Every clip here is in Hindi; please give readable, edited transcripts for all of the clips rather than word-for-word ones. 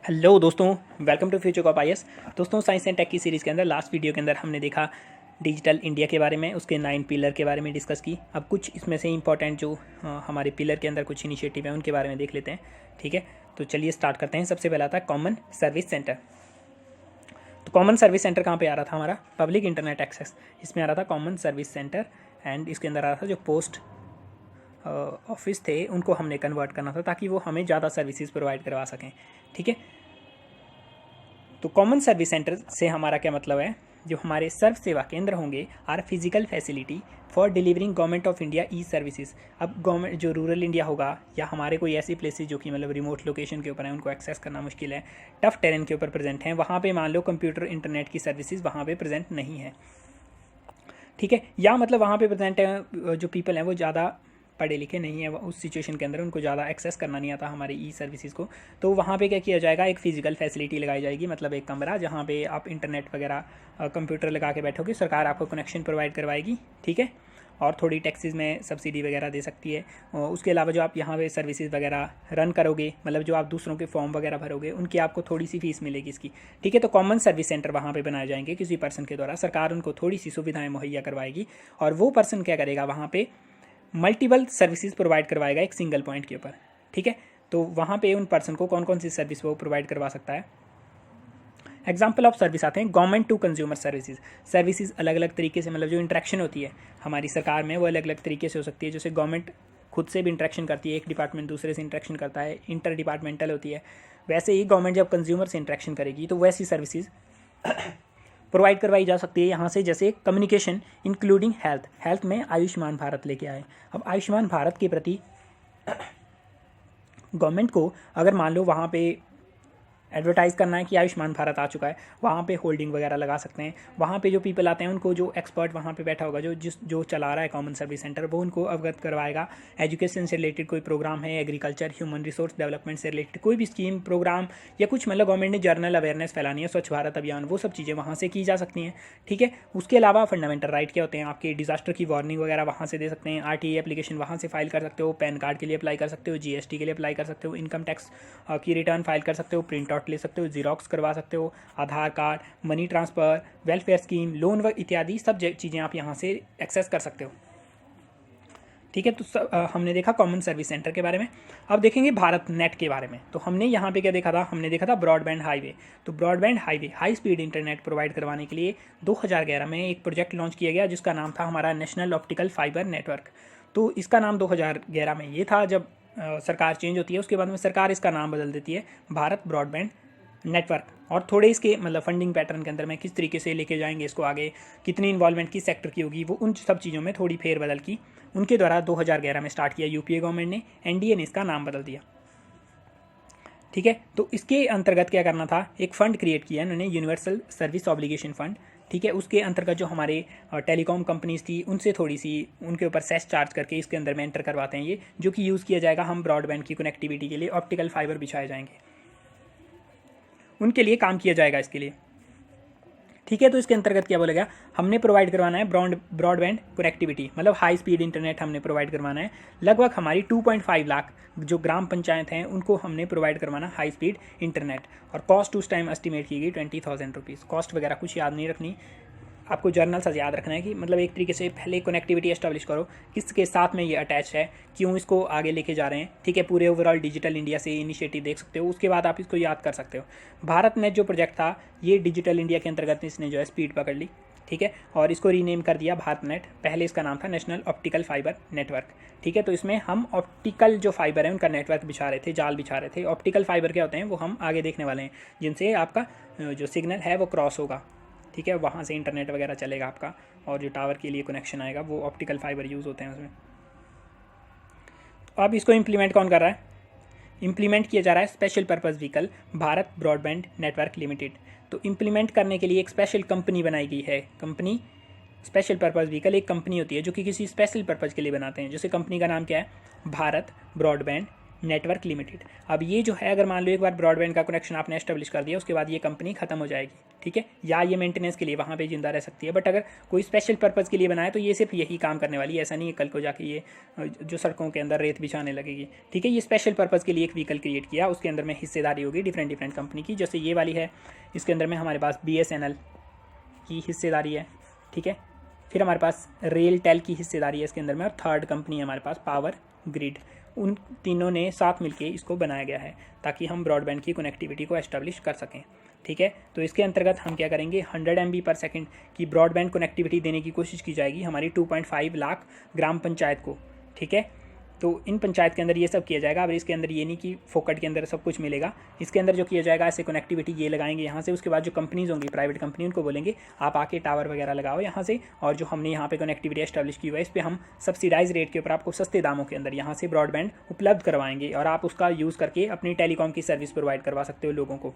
हेलो दोस्तों, welcome to future of IAS. दोस्तों, साइंस एंड टेक की सीरीज़ के अंदर लास्ट वीडियो के अंदर हमने देखा डिजिटल इंडिया के बारे में, उसके 9 पिलर के बारे में डिस्कस की। अब कुछ इसमें से इंपॉर्टेंट जो हमारे पिलर के अंदर कुछ इनिशिएटिव हैं उनके बारे में देख लेते हैं। ठीक है, तो चलिए स्टार्ट करते हैं। सबसे पहला था कॉमन सर्विस सेंटर। तो कॉमन सर्विस सेंटर कहाँ पे आ रहा था हमारा? पब्लिक इंटरनेट एक्सेस, इसमें आ रहा था कॉमन सर्विस सेंटर। एंड इसके अंदर आ रहा था जो पोस्ट ऑफिस थे उनको हमने कन्वर्ट करना था ताकि वो हमें ज़्यादा सर्विसेज प्रोवाइड करवा सकें। ठीक है, तो कॉमन सर्विस सेंटर से हमारा क्या मतलब है? जो हमारे सर्व सेवा केंद्र होंगे are physical facility for delivering government of India e services. अब गवर्नमेंट जो रूरल इंडिया होगा या हमारे कोई ऐसी प्लेसेस जो कि मतलब रिमोट लोकेशन के ऊपर है, उनको एक्सेस करना मुश्किल है, टफ टेरेन के ऊपर प्रेजेंट हैं, वहाँ पे मान लो कंप्यूटर इंटरनेट की सर्विसेज वहाँ पे प्रेजेंट नहीं है। ठीक है, या मतलब वहाँ पे प्रेजेंट है जो पीपल हैं वो ज़्यादा पढ़े लिखे नहीं है, उस सिचुएशन के अंदर उनको ज़्यादा एक्सेस करना नहीं आता हमारी ई सर्विसेज को। तो वहाँ पे क्या किया जाएगा, एक फिजिकल फैसिलिटी लगाई जाएगी, मतलब एक कमरा जहाँ पे आप इंटरनेट वगैरह कंप्यूटर लगा के बैठोगे, सरकार आपको कनेक्शन प्रोवाइड करवाएगी। ठीक है, और थोड़ी टैक्सेस में सब्सिडी वगैरह दे सकती है। उसके अलावा जो आप यहाँ पे सर्विसेज वगैरह रन करोगे, मतलब जो आप दूसरों के फॉर्म वगैरह भरोगे, उनकी आपको थोड़ी सी फीस मिलेगी इसकी। ठीक है, तो कॉमन सर्विस सेंटर वहाँ पे बनाए जाएंगे किसी पर्सन के द्वारा, सरकार उनको थोड़ी सी सुविधाएँ मुहैया करवाएगी और वो पर्सन क्या करेगा, वहाँ पे मल्टीपल सर्विसेज प्रोवाइड करवाएगा एक सिंगल पॉइंट के ऊपर। ठीक है, तो वहाँ पे उन पर्सन को कौन कौन सी सर्विस वो प्रोवाइड करवा सकता है। एग्जाम्पल ऑफ सर्विस आते हैं government to consumer services. Services अलग अलग तरीके से, मतलब जो इंटरेक्शन होती है हमारी सरकार में वो अलग अलग तरीके से हो सकती है। जैसे गवर्नमेंट खुद से भी इंटरेक्शन करती है, एक डिपार्टमेंट दूसरे से इंटरेक्शन करता है, इंटर डिपार्टमेंटल होती है। वैसे ही गवर्नमेंट जब कंज्यूमर से इंटरेक्शन करेगी तो वैसी सर्विसेज प्रोवाइड करवाई जा सकती है यहाँ से। जैसे कम्युनिकेशन इंक्लूडिंग हेल्थ, हेल्थ में आयुष्मान भारत लेके आए। अब आयुष्मान भारत के प्रति गवर्नमेंट को अगर मान लो वहाँ पे एडवर्टाइज़ करना है कि आयुष्मान भारत आ चुका है, वहाँ पे होल्डिंग वगैरह लगा सकते हैं। वहाँ पे जो पीपल आते हैं उनको, जो एक्सपर्ट वहाँ पे बैठा होगा, जो चला रहा है कॉमन सर्विस सेंटर, वो उनको अवगत करवाएगा। एजुकेशन से रिलेटेड कोई प्रोग्राम है, एग्रीकल्चर, ह्यूमन रिसोर्स डेवलपमेंट से रिलेटेड कोई भी स्कीम, प्रोग्राम या कुछ, मतलब गवर्नमेंट ने जर्नल अवेयरनेस फैलानी है, स्वच्छ भारत अभियान, वो सब चीज़ें वहाँ से की जा सकती हैं। ठीक है, उसके अलावा फंडामेंटल राइट क्या होते हैं आपके, डिजास्टर की वार्निंग वगैरह वहाँ से दे सकते हैं, आरटीए एप्लीकेशन वहाँ से फाइल कर सकते हो, पैन कार्ड के लिए अप्लाई कर सकते हो, जीएसटी के लिए अप्लाई कर सकते हो, इनकम टैक्स की रिटर्न फाइल कर सकते हो, प्रिंट आउट ले सकते हो, जीरोक्स करवा सकते हो, Aadhaar card, money transfer, welfare scheme, loan इत्यादि सब चीज़ें आप यहाँ से एक्सेस कर सकते हो। ठीक है, तो हमने देखा कॉमन सर्विस सेंटर के बारे में। अब देखेंगे भारत नेट के बारे में। तो हमने यहाँ पे क्या देखा था, हमने देखा था ब्रॉडबैंड हाईवे। तो broadband highway, high speed internet provide करवाने के लिए 2011 में एक प्रोजेक्ट लॉन्च किया गया जिसका नाम था हमारा नेशनल ऑप्टिकल फाइबर नेटवर्क। तो इसका नाम 2011 में ये था। जब सरकार चेंज होती है उसके बाद में सरकार इसका नाम बदल देती है भारत ब्रॉडबैंड नेटवर्क। और थोड़े इसके मतलब फंडिंग पैटर्न के अंदर में किस तरीके से लेके जाएंगे इसको आगे, कितनी इन्वॉल्वमेंट किस सेक्टर की होगी, वो उन सब चीज़ों में थोड़ी फेरबदल की उनके द्वारा 2011 में स्टार्ट किया यूपीए गवर्नमेंट ने, एनडीए ने इसका नाम बदल दिया। ठीक है, तो इसके अंतर्गत क्या करना था, एक फ़ंड क्रिएट किया उन्होंने, यूनिवर्सल सर्विस ऑब्लिगेशन फ़ंड। ठीक है, उसके अंतर्गत जो हमारे टेलीकॉम कंपनीज थी उनसे थोड़ी सी उनके ऊपर सेस चार्ज करके इसके अंदर में एंटर करवाते हैं ये, जो कि यूज़ किया जाएगा हम ब्रॉडबैंड की कनेक्टिविटी के लिए, ऑप्टिकल फाइबर बिछाए जाएंगे, उनके लिए काम किया जाएगा इसके लिए। ठीक है, तो इसके अंतर्गत क्या बोला गया, हमने प्रोवाइड करवाना है ब्रॉडबैंड कनेक्टिविटी, मतलब हाई स्पीड इंटरनेट हमने प्रोवाइड करवाना है। लगभग हमारी 2.5 लाख जो ग्राम पंचायत हैं उनको हमने प्रोवाइड करवाना हाई स्पीड इंटरनेट। और कॉस्ट उस टाइम एस्टिमेट की गई 20,000 रुपीज़। कॉस्ट वगैरह कुछ याद नहीं रखनी, आपको जर्नल से याद रखना है कि मतलब एक तरीके से पहले कनेक्टिविटी एस्टेब्लिश करो, किसके साथ में ये अटैच है, क्यों इसको आगे लेके जा रहे हैं। ठीक है, पूरे ओवरऑल डिजिटल इंडिया से इनिशिएटिव देख सकते हो, उसके बाद आप इसको याद कर सकते हो। भारत नेट जो प्रोजेक्ट था ये डिजिटल इंडिया के अंतर्गत इसने जो है स्पीड पकड़ ली। ठीक है, और इसको रीनेम कर दिया भारत नेट, पहले इसका नाम था नेशनल ऑप्टिकल फाइबर नेटवर्क। ठीक है, तो इसमें हम ऑप्टिकल जो फाइबर है उनका नेटवर्क बिछा रहे थे, जाल बिछा रहे थे। ऑप्टिकल फाइबर क्या होते हैं वो हम आगे देखने वाले हैं, जिनसे आपका जो सिग्नल है वो क्रॉस होगा। ठीक है, वहाँ से इंटरनेट वगैरह चलेगा आपका, और जो टावर के लिए कनेक्शन आएगा वो ऑप्टिकल फाइबर यूज़ होते हैं उसमें। तो अब इसको इम्प्लीमेंट कौन कर रहा है, इम्प्लीमेंट किया जा रहा है special purpose vehicle Bharat broadband network limited. तो इम्प्लीमेंट करने के लिए एक स्पेशल कंपनी बनाई गई है। कंपनी, स्पेशल पर्पज़ व्हीकल एक कंपनी होती है जो कि किसी स्पेशल पर्पज़ के लिए बनाते हैं। जैसे कंपनी का नाम क्या है, भारत ब्रॉडबैंड नेटवर्क लिमिटेड। अब ये जो है, अगर मान लो एक बार ब्रॉडबैंड का कनेक्शन आपने एस्टेब्लिश कर दिया उसके बाद ये कंपनी खत्म हो जाएगी। ठीक है, या ये मेंटेनेंस के लिए वहाँ पे जिंदा रह सकती है। बट अगर कोई स्पेशल पर्पज़ के लिए बनाए तो ये सिर्फ यही काम करने वाली है, ऐसा नहीं है कल को जाके ये जो सड़कों के अंदर रेत बिछाने लगेगी। ठीक है, ये स्पेशल पर्पज़ के लिए एक व्हीकल क्रिएट किया, उसके अंदर में हिस्सेदारी होगी डिफरेंट डिफरेंट कंपनी की। जैसे ये वाली है, इसके अंदर में हमारे पास BSNL की हिस्सेदारी है। ठीक है, फिर हमारे पास रेलटेल की हिस्सेदारी है इसके अंदर में, और थर्ड कंपनी है हमारे पास पावर ग्रिड। उन तीनों ने साथ मिलके इसको बनाया गया है ताकि हम ब्रॉडबैंड की कनेक्टिविटी को एस्टेब्लिश कर सकें। ठीक है, तो इसके अंतर्गत हम क्या करेंगे, 100 MB/s की ब्रॉडबैंड कनेक्टिविटी देने की कोशिश की जाएगी हमारी 2.5 लाख ग्राम पंचायत को। ठीक है, तो इन पंचायत के अंदर ये सब किया जाएगा। अब इसके अंदर ये नहीं कि फोकट के अंदर सब कुछ मिलेगा, इसके अंदर जो किया जाएगा ऐसे कनेक्टिविटी ये लगाएंगे यहाँ से। उसके बाद जो कंपनीज होंगी, प्राइवेट कंपनी, उनको बोलेंगे आप आके टावर वगैरह लगाओ यहाँ से, और जो हमने यहाँ पे कनेक्टिविटी एस्टेब्लिश की हुई है इस पर हम सब्सिडाइज रेट के ऊपर आपको सस्ते दामों के अंदर यहाँ से ब्रॉडबैंड उपलब्ध करवाएंगे, और आप उसका यूज़ करके अपनी टेलीकॉम की सर्विस प्रोवाइड करवा सकते हो लोगों को।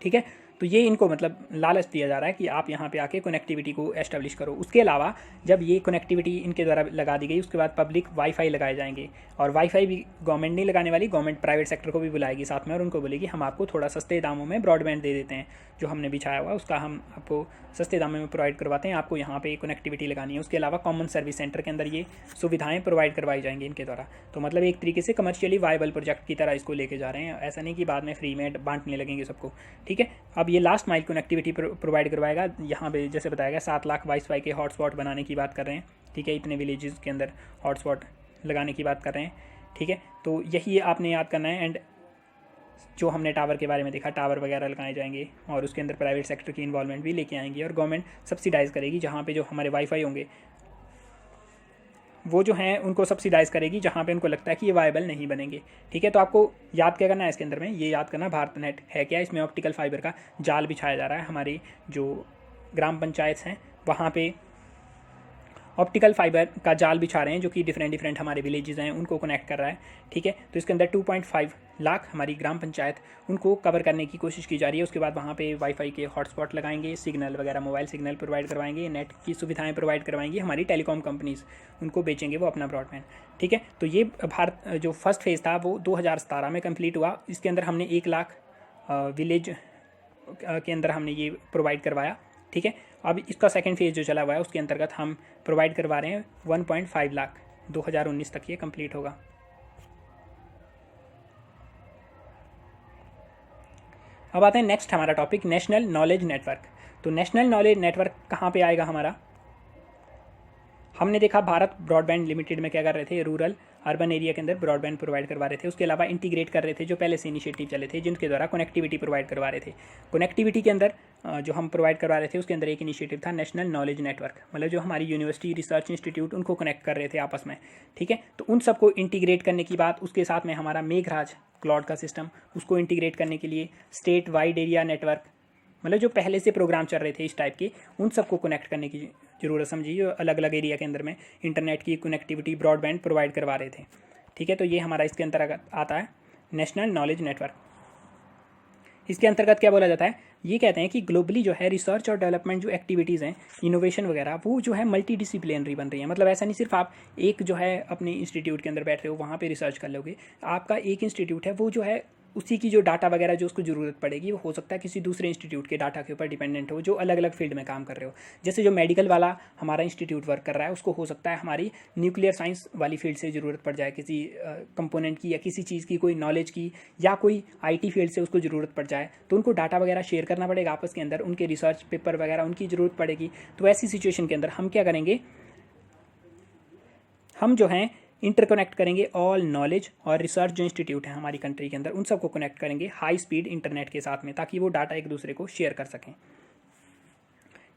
ठीक है, तो ये इनको मतलब लालच दिया जा रहा है कि आप यहाँ पे आके कनेक्टिविटी को एस्टेब्लिश करो। उसके अलावा जब ये कनेक्टिविटी इनके द्वारा लगा दी गई उसके बाद पब्लिक वाईफाई लगाए जाएंगे, और वाईफाई भी गवर्नमेंट नहीं लगाने वाली, गवर्नमेंट प्राइवेट सेक्टर को भी बुलाएगी साथ में, और उनको बोलेगी हम आपको थोड़ा सस्ते दामों में ब्रॉडबैंड दे देते हैं, जो हमने बिछाया हुआ उसका हम आपको सस्ते दामों में प्रोवाइड करवाते हैं, आपको यहाँ पे कनेक्टिविटी लगानी है। उसके अलावा कॉमन सर्विस सेंटर के अंदर ये सुविधाएं प्रोवाइड करवाई जाएंगी इनके द्वारा। तो मतलब एक तरीके से कमर्शियली वायबल प्रोजेक्ट की तरह इसको लेके जा रहे हैं, ऐसा नहीं कि बाद में फ्री में बांटने लगेंगे सबको। ठीक है, अब ये लास्ट माइल कनेक्टिविटी प्रोवाइड करवाएगा। यहाँ पे जैसे बताया गया 7 लाख वाईफाई के हॉटस्पॉट बनाने की बात कर रहे हैं। ठीक है, इतने विलेजेस के अंदर हॉटस्पॉट लगाने की बात कर रहे हैं। ठीक है, तो यही आपने याद करना है। एंड जो हमने टावर के बारे में देखा, टावर वगैरह लगाए जाएंगे और उसके अंदर प्राइवेट सेक्टर की इन्वॉल्वमेंट भी लेके आएंगी, और गवर्नमेंट सब्सिडाइज करेगी जहाँ पे जो हमारे वाईफाई होंगे वो जो हैं उनको सब्सिडाइज करेगी जहाँ पे उनको लगता है कि ये वायबल नहीं बनेंगे। ठीक है, तो आपको याद क्या करना है इसके अंदर में, ये याद करना भारत नेट है क्या, इसमें ऑप्टिकल फाइबर का जाल बिछाया जा रहा है। हमारी जो ग्राम पंचायत हैं वहाँ पे ऑप्टिकल फाइबर का जाल बिछा रहे हैं जो कि डिफरेंट हमारे विलेजेस हैं उनको कनेक्ट कर रहा है। ठीक है, तो इसके अंदर 2.5 लाख हमारी ग्राम पंचायत उनको कवर करने की कोशिश की जा रही है। उसके बाद वहाँ पे वाईफाई के हॉटस्पॉट लगाएंगे, सिग्नल वगैरह मोबाइल सिग्नल प्रोवाइड करवाएंगे, नेट की सुविधाएं प्रोवाइड करवाएंगी हमारी टेलीकॉम कंपनीज, उनको बेचेंगे वो अपना ब्रॉडबैंड। ठीक है, तो ये भारत जो फर्स्ट फेज़ था वो 2017 में कंप्लीट हुआ। इसके अंदर हमने 1 लाख विलेज के अंदर हमने ये प्रोवाइड करवाया। ठीक है, अब इसका सेकंड फेज़ जो चला हुआ है उसके अंतर्गत हम प्रोवाइड करवा रहे हैं 1.5 लाख। 2019 तक ये कंप्लीट होगा। अब आते हैं नेक्स्ट हमारा टॉपिक, नेशनल नॉलेज नेटवर्क। तो नेशनल नॉलेज नेटवर्क कहाँ पे आएगा हमारा, हमने देखा भारत ब्रॉडबैंड लिमिटेड में क्या कर रहे थे, रूरल अर्बन एरिया के अंदर ब्रॉडबैंड प्रोवाइड करवा रहे थे। उसके अलावा इंटीग्रेट कर रहे थे जो पहले से इनिशिएटिव चले थे जिनके द्वारा कनेक्टिविटी प्रोवाइड करवा रहे थे। कनेक्टिविटी के अंदर जो हम प्रोवाइड करवा रहे थे उसके अंदर एक इनिशिएटिव था नेशनल नॉलेज नेटवर्क, मतलब जो हमारी यूनिवर्सिटी रिसर्च इंस्टीट्यूट उनको कनेक्ट कर रहे थे आपस में। ठीक है, तो उन सबको इंटीग्रेट करने की बात, उसके साथ में हमारा मेघराज क्लाउड का सिस्टम, उसको इंटीग्रेट करने के लिए स्टेट वाइड एरिया नेटवर्क, मतलब जो पहले से प्रोग्राम चल रहे थे इस टाइप के, उन सबको कनेक्ट करने की ज़रूरत समझी, जो अलग अलग एरिया के अंदर में इंटरनेट की कनेक्टिविटी ब्रॉडबैंड प्रोवाइड करवा रहे थे। ठीक है, तो ये हमारा इसके अंतर्गत आता है नेशनल नॉलेज नेटवर्क। इसके अंतर्गत क्या बोला जाता है, ये कहते हैं कि ग्लोबली जो है रिसर्च और डेवलपमेंट जो एक्टिविटीज़ हैं, इनोवेशन वगैरह, वो जो है मल्टी डिसिप्लिनरी बन रही है। मतलब ऐसा नहीं सिर्फ आप एक जो है अपने इंस्टीट्यूट के अंदर बैठ रहे हो वहाँ पे रिसर्च कर लोगे, आपका एक इंस्टीट्यूट है वो जो है उसी की जो डाटा वगैरह जो उसको ज़रूरत पड़ेगी वो हो सकता है किसी दूसरे इंस्टीट्यूट के डाटा के ऊपर डिपेंडेंट हो जो अलग अलग फील्ड में काम कर रहे हो। जैसे जो मेडिकल वाला हमारा इंस्टीट्यूट वर्क कर रहा है उसको हो सकता है हमारी न्यूक्लियर साइंस वाली फील्ड से ज़रूरत पड़ जाए, किसी कंपोनेंट की या किसी चीज़ की, कोई नॉलेज की, या कोई IT फील्ड से उसको ज़रूरत पड़ जाए, तो उनको डाटा वगैरह शेयर करना पड़ेगा आपस के अंदर, उनके रिसर्च पेपर वगैरह उनकी ज़रूरत पड़ेगी। तो ऐसी सिचुएशन के अंदर हम क्या करेंगे, हम जो हैं इंटरकनेक्ट करेंगे ऑल नॉलेज और रिसर्च जो इंस्टीट्यूट है हमारी कंट्री के अंदर उन सबको कनेक्ट करेंगे हाई स्पीड इंटरनेट के साथ में, ताकि वो डाटा एक दूसरे को शेयर कर सकें।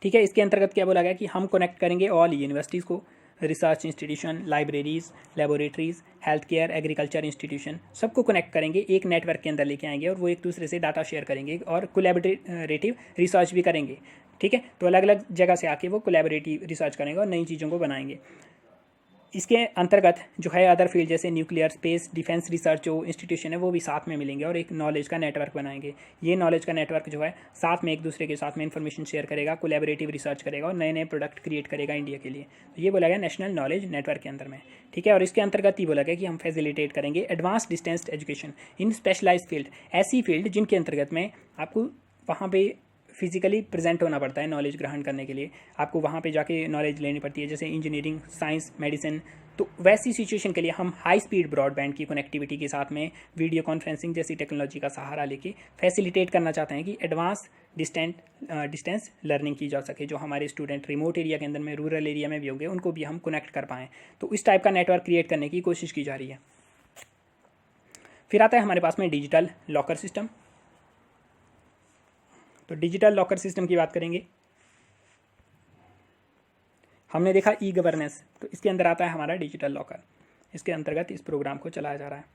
ठीक है, इसके अंतर्गत क्या बोला गया कि हम कनेक्ट करेंगे ऑल यूनिवर्सिटीज़ को, research institution, libraries, laboratories, health care, agriculture institution, सबको कनेक्ट करेंगे, एक नेटवर्क के अंदर लेके आएंगे और वो एक दूसरे से डाटा शेयर करेंगे और कोलैबोरेटिव रिसर्च भी करेंगे। ठीक है, तो अलग अलग जगह से आके वो कोलैबोरेटिव रिसर्च करेंगे और नई चीज़ों को बनाएंगे। इसके अंतर्गत जो है अदर फील्ड जैसे न्यूक्लियर, स्पेस, डिफेंस रिसर्च जो इंस्टीट्यूशन है वो भी साथ में मिलेंगे और एक नॉलेज का नेटवर्क बनाएंगे। ये नॉलेज का नेटवर्क जो है साथ में एक दूसरे के साथ में इंफॉर्मेशन शेयर करेगा, कोलैबोरेटिव रिसर्च करेगा और नए नए प्रोडक्ट क्रिएट करेगा इंडिया के लिए। तो ये बोला गया नेशनल नॉलेज नेटवर्क के अंदर में। ठीक है, और इसके अंतर्गत ही बोला गया कि हम फैसिलिटेट करेंगे advance distance education in specialised field, ऐसी फील्ड जिनके अंतर्गत में आपको वहाँ पे फिजिकली प्रेजेंट होना पड़ता है नॉलेज ग्रहण करने के लिए, आपको वहाँ पे जाके नॉलेज लेनी पड़ती है, जैसे इंजीनियरिंग, साइंस, मेडिसिन। तो वैसी सिचुएशन के लिए हम हाई स्पीड ब्रॉडबैंड की कनेक्टिविटी के साथ में वीडियो कॉन्फ्रेंसिंग जैसी टेक्नोलॉजी का सहारा लेके फैसिलिटेट करना चाहते हैं कि एडवांस डिस्टेंस लर्निंग की जा सके। जो हमारे स्टूडेंट रिमोट एरिया के अंदर में, रूरल एरिया में भी होंगे, उनको भी हम कनेक्ट कर पाएँ। तो इस टाइप का नेटवर्क क्रिएट करने की कोशिश की जा रही है। फिर आता है हमारे पास में डिजिटल लॉकर सिस्टम। तो डिजिटल लॉकर सिस्टम की बात करेंगे, हमने देखा ई गवर्नेंस, तो इसके अंदर आता है हमारा डिजिटल लॉकर। इसके अंतर्गत इस प्रोग्राम को चलाया जा रहा है।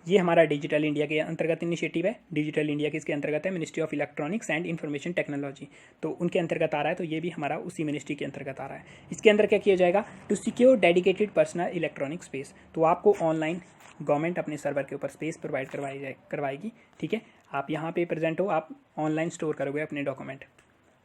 ये हमारा डिजिटल इंडिया के अंतर्गत इनिशिएटिव है। डिजिटल इंडिया किसके अंतर्गत है? Ministry of electronics and information technology, तो उनके अंतर्गत आ रहा है। तो ये भी हमारा उसी मिनिस्ट्री के अंतर्गत आ रहा है। इसके अंदर क्या किया जाएगा? To secure dedicated personal electronic space. तो आपको ऑनलाइन गवर्नमेंट अपने सर्वर के ऊपर स्पेस प्रोवाइड करवाएगी। ठीक है, आप यहाँ पे प्रेजेंट हो, आप ऑनलाइन स्टोर करोगे अपने डॉक्यूमेंट।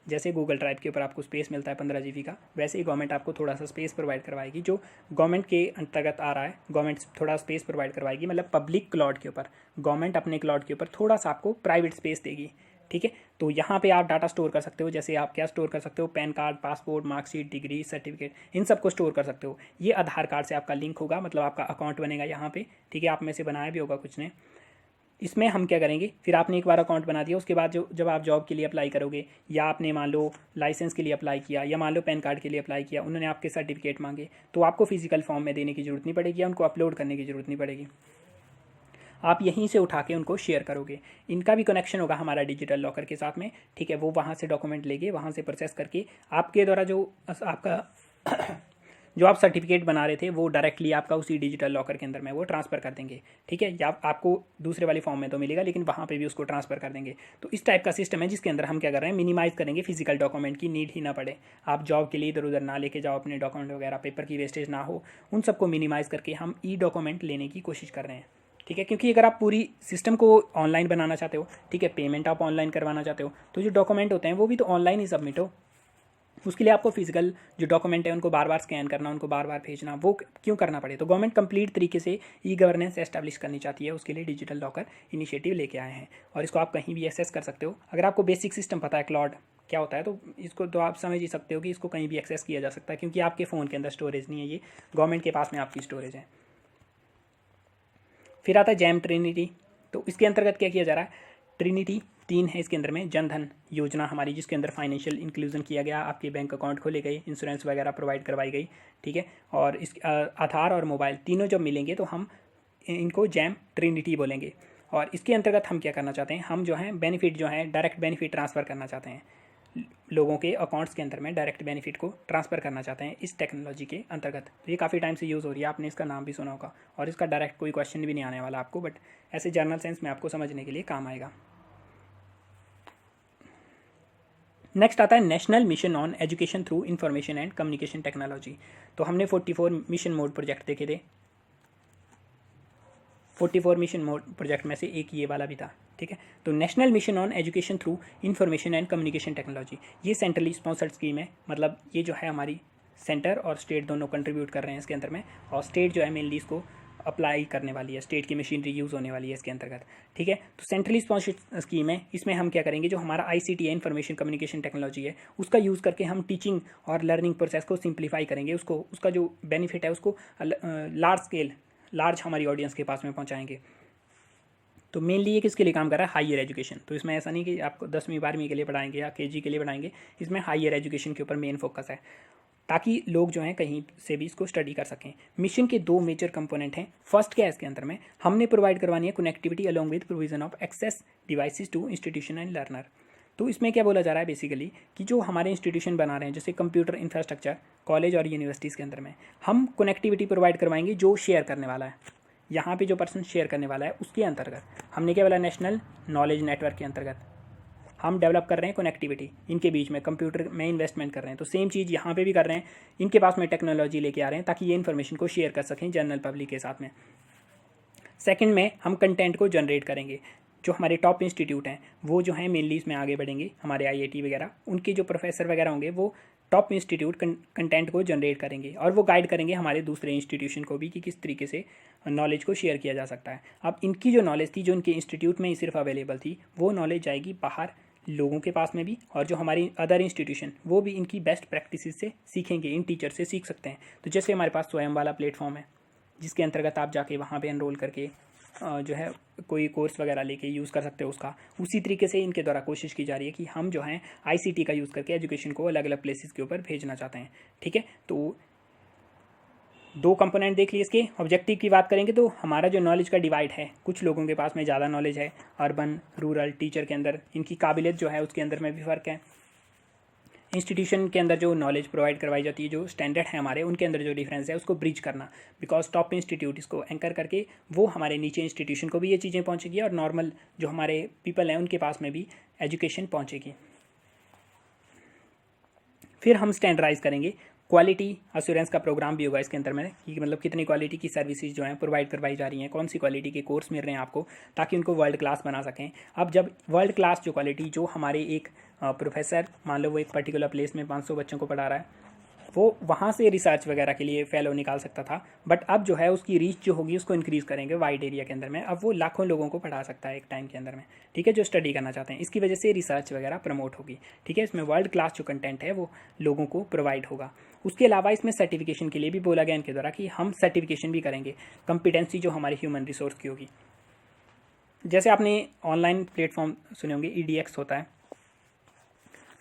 जैसे गूगल ड्राइव के ऊपर आपको स्पेस मिलता है 15 GB का, वैसे ही गवर्नमेंट आपको थोड़ा सा स्पेस प्रोवाइड करवाएगी। जो गवर्नमेंट के अंतर्गत आ रहा है, गवर्नमेंट थोड़ा स्पेस प्रोवाइड करवाएगी, मतलब पब्लिक क्लाउड के ऊपर, गवर्नमेंट अपने क्लाउड के ऊपर थोड़ा सा आपको प्राइवेट स्पेस देगी। ठीक है, तो यहाँ पे आप डाटा स्टोर कर सकते हो। जैसे आप क्या स्टोर कर सकते हो? PAN card, passport, marksheet, degree, certificate, इन सबको स्टोर कर सकते हो। ये आधार कार्ड से आपका लिंक होगा, मतलब आपका अकाउंट बनेगा यहाँ पे। ठीक है, आप में से बनाया भी होगा कुछ ने। इसमें हम क्या करेंगे, फिर आपने एक बार अकाउंट बना दिया, उसके बाद जब आप जॉब के लिए अप्लाई करोगे, या आपने मान लो लाइसेंस के लिए अप्लाई किया, या मान लो पैन कार्ड के लिए अप्लाई किया, उन्होंने आपके सर्टिफिकेट मांगे, तो आपको फिजिकल फॉर्म में देने की जरूरत नहीं पड़ेगी, या उनको अपलोड करने की जरूरत नहीं पड़ेगी। आप यहीं से उठा के उनको शेयर करोगे। इनका भी कनेक्शन होगा हमारा डिजिटल लॉकर के साथ में। ठीक है, वो वहाँ से डॉक्यूमेंट लेके, वहाँ से प्रोसेस करके आपके द्वारा जो आपका जो आप सर्टिफिकेट बना रहे थे, वो डायरेक्टली आपका उसी डिजिटल लॉकर के अंदर में वो ट्रांसफ़र कर देंगे। ठीक है, या आपको दूसरे वाले फॉर्म में तो मिलेगा, लेकिन वहाँ पे भी उसको ट्रांसफ़र कर देंगे। तो इस टाइप का सिस्टम है, जिसके अंदर हम क्या कर रहे हैं, मिनिमाइज़ करेंगे फिजिकल डॉक्यूमेंट की नीड ही ना पड़े। आप जॉब के लिए इधर उधर ना लेके जाओ अपने डॉक्यूमेंट वगैरह, पेपर की वेस्टेज ना हो, उन सबको मिनिमाइज़ करके हम ई डॉक्यूमेंट लेने की कोशिश कर रहे हैं। ठीक है, क्योंकि अगर आप पूरी सिस्टम को ऑनलाइन बनाना चाहते हो, ठीक है, पेमेंट आप ऑनलाइन करवाना चाहते हो, तो जो डॉक्यूमेंट होते हैं वो भी तो ऑनलाइन ही सबमिट हो। उसके लिए आपको फिजिकल जो डॉक्यूमेंट है उनको बार बार स्कैन करना, उनको बार बार भेजना, वो क्यों करना पड़े? तो गवर्नमेंट कंप्लीट तरीके से ई गवर्नेंस एस्टैब्लिश करनी चाहती है, उसके लिए डिजिटल लॉकर इनिशिएटिव लेके आए हैं। और इसको आप कहीं भी एक्सेस कर सकते हो। अगर आपको बेसिक सिस्टम पता है क्लाउड क्या होता है, तो इसको तो आप समझ ही सकते हो कि इसको कहीं भी एक्सेस किया जा सकता है, क्योंकि आपके फ़ोन के अंदर स्टोरेज नहीं है, ये गवर्नमेंट के पास में आपकी स्टोरेज है। फिर आता है जैम ट्रिनिटी। तो इसके अंतर्गत क्या किया जा रहा है? ट्रिनिटी 3 है इसके अंदर में। जनधन योजना हमारी, जिसके अंदर फाइनेंशियल इंक्लूजन किया गया, आपके बैंक अकाउंट खोले गए, इंश्योरेंस वगैरह प्रोवाइड करवाई गई। ठीक है, और इस आधार और मोबाइल तीनों जब मिलेंगे तो हम इनको जैम ट्रिनिटी बोलेंगे। और इसके अंतर्गत हम क्या करना चाहते हैं, हम जो है बेनिफिट जो है डायरेक्ट बेनिफिट ट्रांसफ़र करना चाहते हैं, लोगों के अकाउंट्स के अंदर में डायरेक्ट बेनिफिट को ट्रांसफ़र करना चाहते हैं इस टेक्नोलॉजी के अंतर्गत। तो ये काफ़ी टाइम से यूज़ हो रही है, आपने इसका नाम भी सुना होगा, और इसका डायरेक्ट कोई क्वेश्चन भी नहीं आने वाला आपको, बट ऐसे जर्नल सेंस में आपको समझने के लिए काम आएगा। नेक्स्ट आता है national mission on education through information and communication technology. तो हमने 44 मिशन मोड प्रोजेक्ट देखे थे। 44 मिशन मोड प्रोजेक्ट में से एक ये वाला भी था। ठीक है, तो national mission on education through information and communication technology, ये सेंट्रली स्पॉन्सर्ड स्कीम है। मतलब ये जो है हमारी सेंटर और स्टेट दोनों कंट्रीब्यूट कर रहे हैं इसके अंदर में, और स्टेट जो है मेनली इसको अप्लाई करने वाली है, स्टेट की मशीनरी यूज़ होने वाली है इसके अंतर्गत। ठीक है, तो सेंट्रली स्पॉन्सर्ड स्कीम है। इसमें हम क्या करेंगे, जो हमारा ICT है, इंफॉर्मेशन कम्युनिकेशन टेक्नोलॉजी है, उसका यूज़ करके हम टीचिंग और लर्निंग प्रोसेस को सिंप्लीफाई करेंगे, उसका जो बेनिफिट है उसको लार्ज हमारी ऑडियंस के पास में पहुँचाएंगे। तो मेनली ये किसके लिए काम कर रहा है? Higher education. तो इसमें ऐसा नहीं कि आपको 10वीं 12वीं के लिए पढ़ाएंगे या KG के लिए पढ़ाएंगे, इसमें हायर एजुकेशन के ऊपर मेन फोकस है, ताकि लोग जो हैं कहीं से भी इसको स्टडी कर सकें। मिशन के 2 मेजर कंपोनेंट हैं। फर्स्ट क्या है इसके अंदर में, हमने प्रोवाइड करवानी है connectivity along with provision of access devices to institution and learner. तो इसमें क्या बोला जा रहा है बेसिकली, कि जो हमारे इंस्टीट्यूशन बना रहे हैं, जैसे कंप्यूटर इंफ्रास्ट्रक्चर, कॉलेज और यूनिवर्सिटीज़ के अंदर में, हम कनेक्टिविटी प्रोवाइड करवाएंगे जो शेयर करने वाला है। यहाँ पे जो पर्सन शेयर करने वाला है उसके अंतर्गत हमने क्या बोला, नेशनल नॉलेज नेटवर्क के अंतर्गत हम डेवलप कर रहे हैं कनेक्टिविटी, इनके बीच में कंप्यूटर में इन्वेस्टमेंट कर रहे हैं। तो सेम चीज़ यहाँ पे भी कर रहे हैं, इनके पास में टेक्नोलॉजी लेके आ रहे हैं ताकि ये इन्फॉर्मेशन को शेयर कर सकें जनरल पब्लिक के साथ में। सेकंड में हम कंटेंट को जनरेट करेंगे। जो हमारे टॉप इंस्टीट्यूट हैं वो जो हैं मेनली इसमें आगे बढ़ेंगे, हमारे IIT वगैरह, उनके जो प्रोफेसर वगैरह होंगे वो टॉप इंस्टीट्यूट कंटेंट को जनरेट करेंगे और वो गाइड करेंगे हमारे दूसरे इंस्टीट्यूशन को भी कि किस तरीके से नॉलेज को शेयर किया जा सकता है। अब इनकी जो नॉलेज थी, जो इनके इंस्टीट्यूट में ही सिर्फ अवेलेबल थी, वो नॉलेज जाएगी बाहर लोगों के पास में भी, और जो हमारी अदर इंस्टीट्यूशन वो भी इनकी बेस्ट प्रैक्टिसेस से सीखेंगे, इन टीचर से सीख सकते हैं। तो जैसे हमारे पास स्वयं वाला प्लेटफॉर्म है, जिसके अंतर्गत आप जाके वहाँ पे एनरोल करके जो है कोई कोर्स वगैरह लेके यूज़ कर सकते हो उसका, उसी तरीके से इनके द्वारा कोशिश की जा रही है कि हम जो हैं आईसीटी का यूज़ करके एजुकेशन को अलग अलग प्लेसेस के ऊपर भेजना चाहते हैं। ठीक है, तो 2 कंपोनेंट देख लिए। इसके ऑब्जेक्टिव की बात करेंगे तो हमारा जो नॉलेज का डिवाइड है, कुछ लोगों के पास में ज़्यादा नॉलेज है, अर्बन रूरल टीचर के अंदर इनकी काबिलियत जो है उसके अंदर में भी फ़र्क है। इंस्टीट्यूशन के अंदर जो नॉलेज प्रोवाइड करवाई जाती है, जो स्टैंडर्ड है हमारे, उनके अंदर जो डिफरेंस है उसको ब्रिज करना, बिकॉज टॉप इंस्टीट्यूट इसको एंकर करके वो हमारे नीचे इंस्टीट्यूशन को भी ये चीज़ें पहुंचेगी और नॉर्मल जो हमारे पीपल हैं उनके पास में भी एजुकेशन पहुंचेगी। फिर हम स्टैंडर्डाइज करेंगे, क्वालिटी अश्योरेंस का प्रोग्राम भी होगा इसके अंदर में, कि मतलब कितनी क्वालिटी की सर्विसेज जो हैं प्रोवाइड करवाई जा रही हैं, कौन सी क्वालिटी के कोर्स मिल रहे हैं आपको, ताकि उनको वर्ल्ड क्लास बना सकें। अब जब वर्ल्ड क्लास जो क्वालिटी, जो हमारे एक प्रोफेसर मान लो वो एक पर्टिकुलर प्लेस में 500 बच्चों को पढ़ा रहा है, वो वहाँ से रिसर्च वगैरह के लिए फेलो निकाल सकता था, बट अब जो है उसकी रीच जो होगी उसको इंक्रीज़ करेंगे वाइड एरिया के अंदर में। अब वो लाखों लोगों को पढ़ा सकता है एक टाइम के अंदर में, ठीक है, जो स्टडी करना चाहते हैं। इसकी वजह से रिसर्च वगैरह प्रमोट होगी। ठीक है, इसमें वर्ल्ड क्लास जो कंटेंट है वो लोगों को प्रोवाइड होगा। उसके अलावा इसमें सर्टिफिकेशन के लिए भी बोला गया इनके द्वारा कि हम सर्टिफिकेशन भी करेंगे, कंपिटेंसी जो हमारी ह्यूमन रिसोर्स की होगी। जैसे आपने ऑनलाइन प्लेटफॉर्म सुने होंगे, EDX होता है,